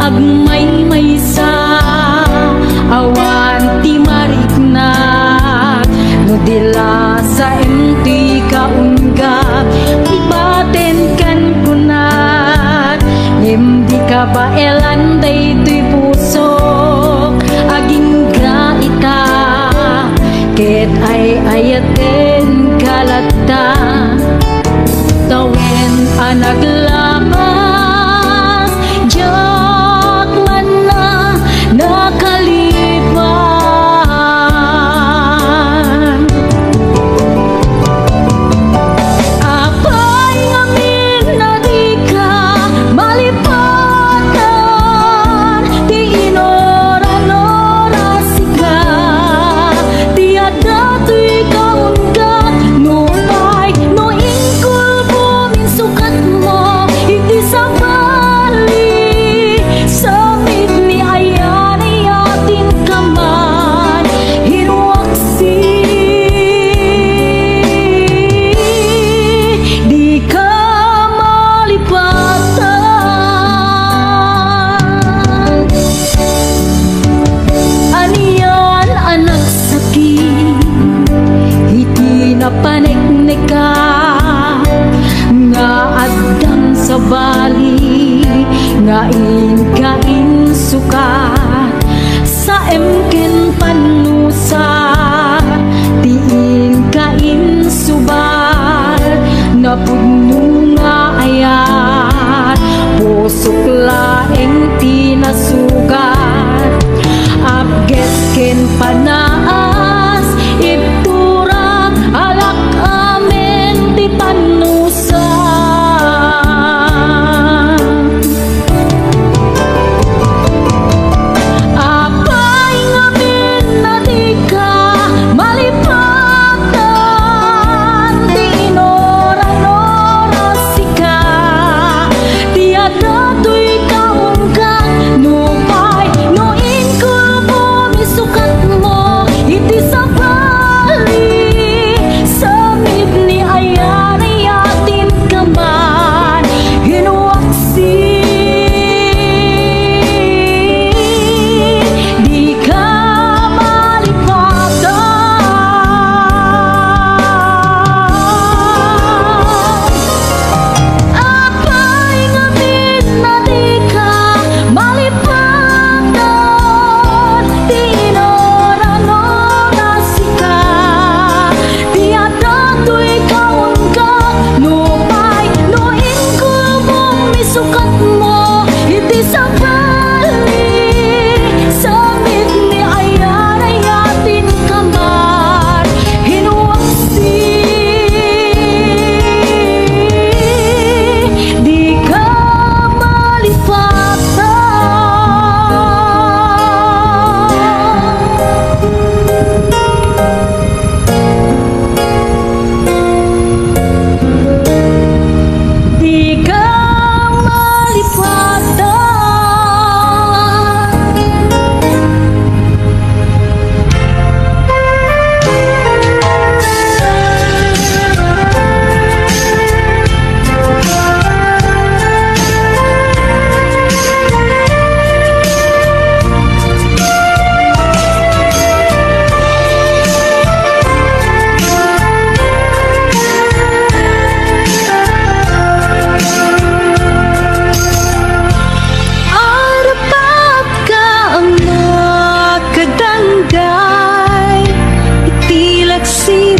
Agmay maysa awan ti mariknat no dila sa enti kaunggap ibaten kan kunat hindi ka ba elanday tuy puso aging graita ket ay ayaten kalata tawen anaglabas nakalipan apay ngamin na di ka malipatan di inora-nora sika di ada tuy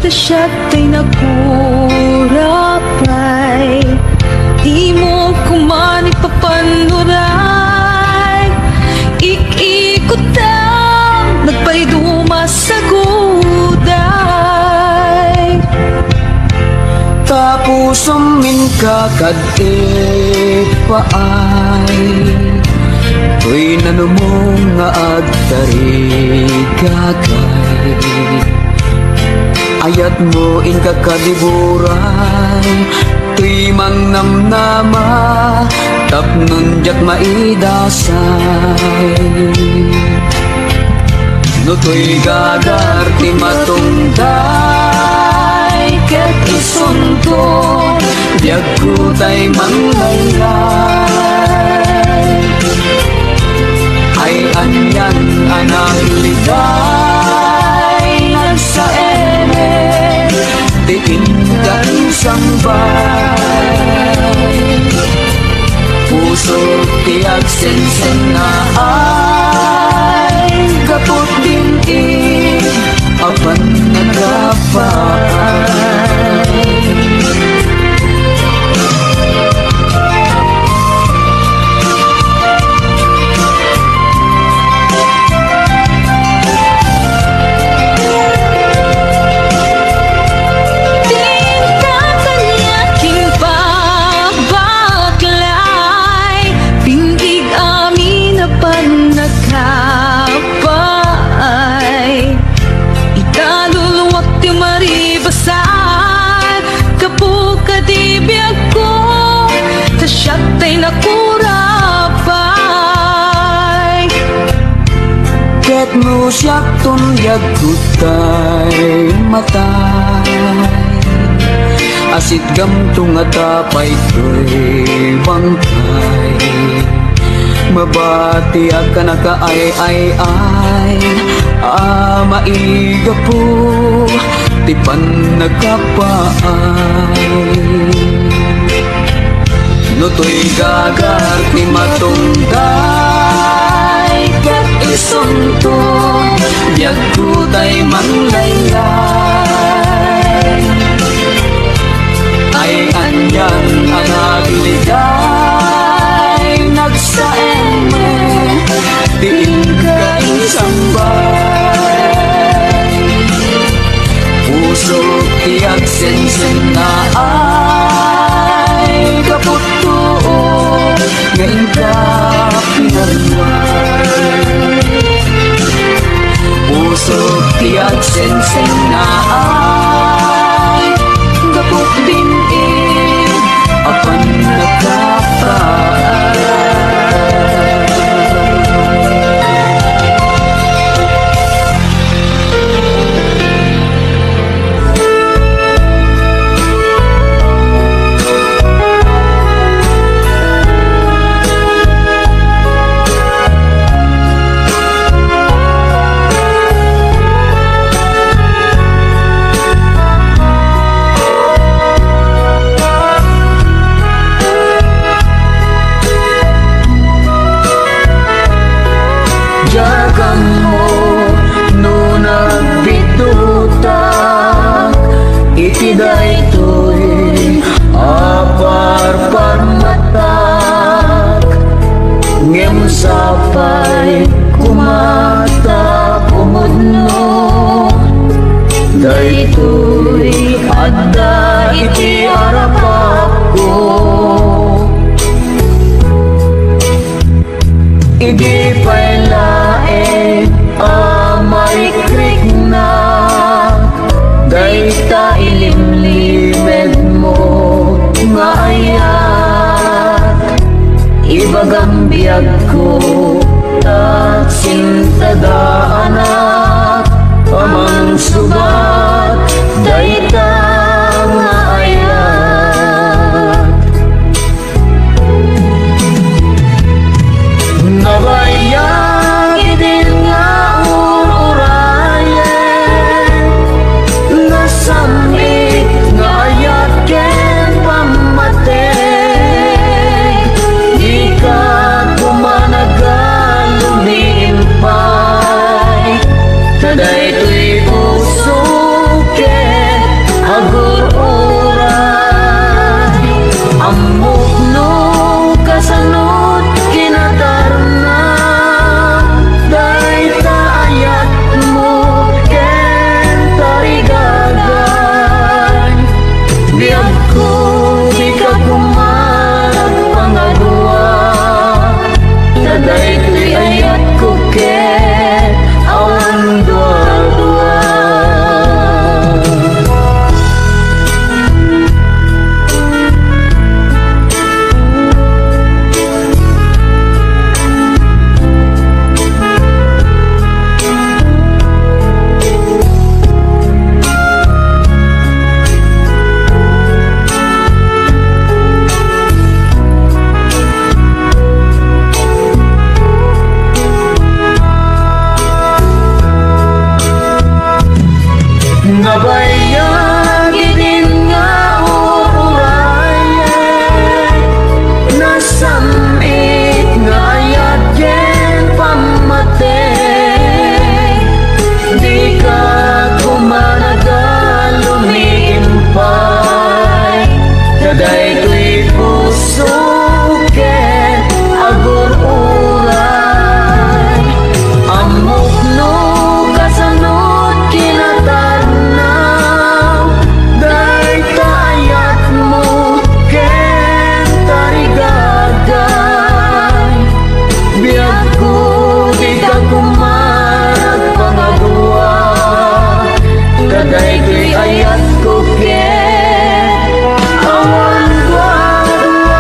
siya'y nakurapay. Di mo kuman ipapanuray, ikikot ang nagpaidumas sa guday. Tapos umin ka paay, to'y nanumong nga agtarigagay. Ayat mo in kakaliburan, to'y mangnamnama, tapnon jak maidasay. No to'y gagarti matungday, ket isuntong diag ko tay manglaylay. Ay anyan anang ligay, nagsaene tiin ka isang bay. Puso tiag sensen na ay kapot din apan nagapay. Siya'y nakurapay. Ket mo siya tunyag kutay matay, asit gamtung at apay to'y bangkay. Mabati at kanakaay-ay-ay, maiga po tipan nagkapaay. No to'y gagarti matungday, ket isuntong diag ko tay manglaylay. Ay anyan ang agligay, nagsaeme diin ka isang bay. Puso tiag sensen na ay kapot ngayon ka pinarway. Puso tiag sensen na ay kapot din apan nagkapay. Itiday to'y apar-parmatak, ngem sapay kumata kumudno. Day to'y adda iti arapak ko, idi pa'y laeng amarikrik na. Day ta ilimlimed mo nga ayat, ibagang biyag ko at sintada anak, amang subat day ta nga ayat. Nabayag idin nga ururayan, nasamit nga ayat ken pamatay. Di ka kumanagal lumimpay, Kaday ko'y puso ken agur-uray amok no kasanod kinatanaw day kayat mo ken tarigagay biyag ko di ka kumarag pangaduwa kaday ko'y ayat ko ken awan gwadwa.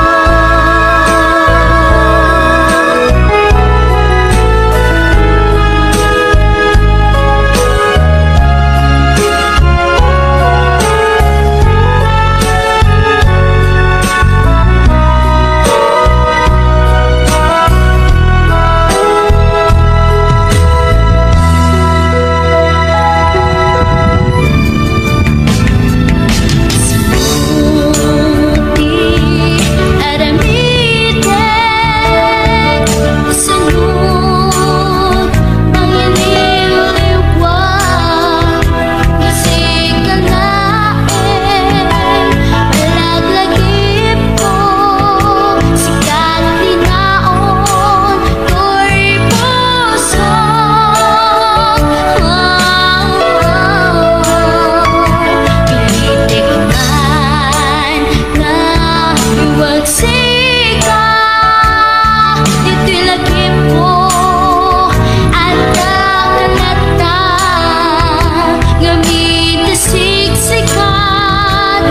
Siksikan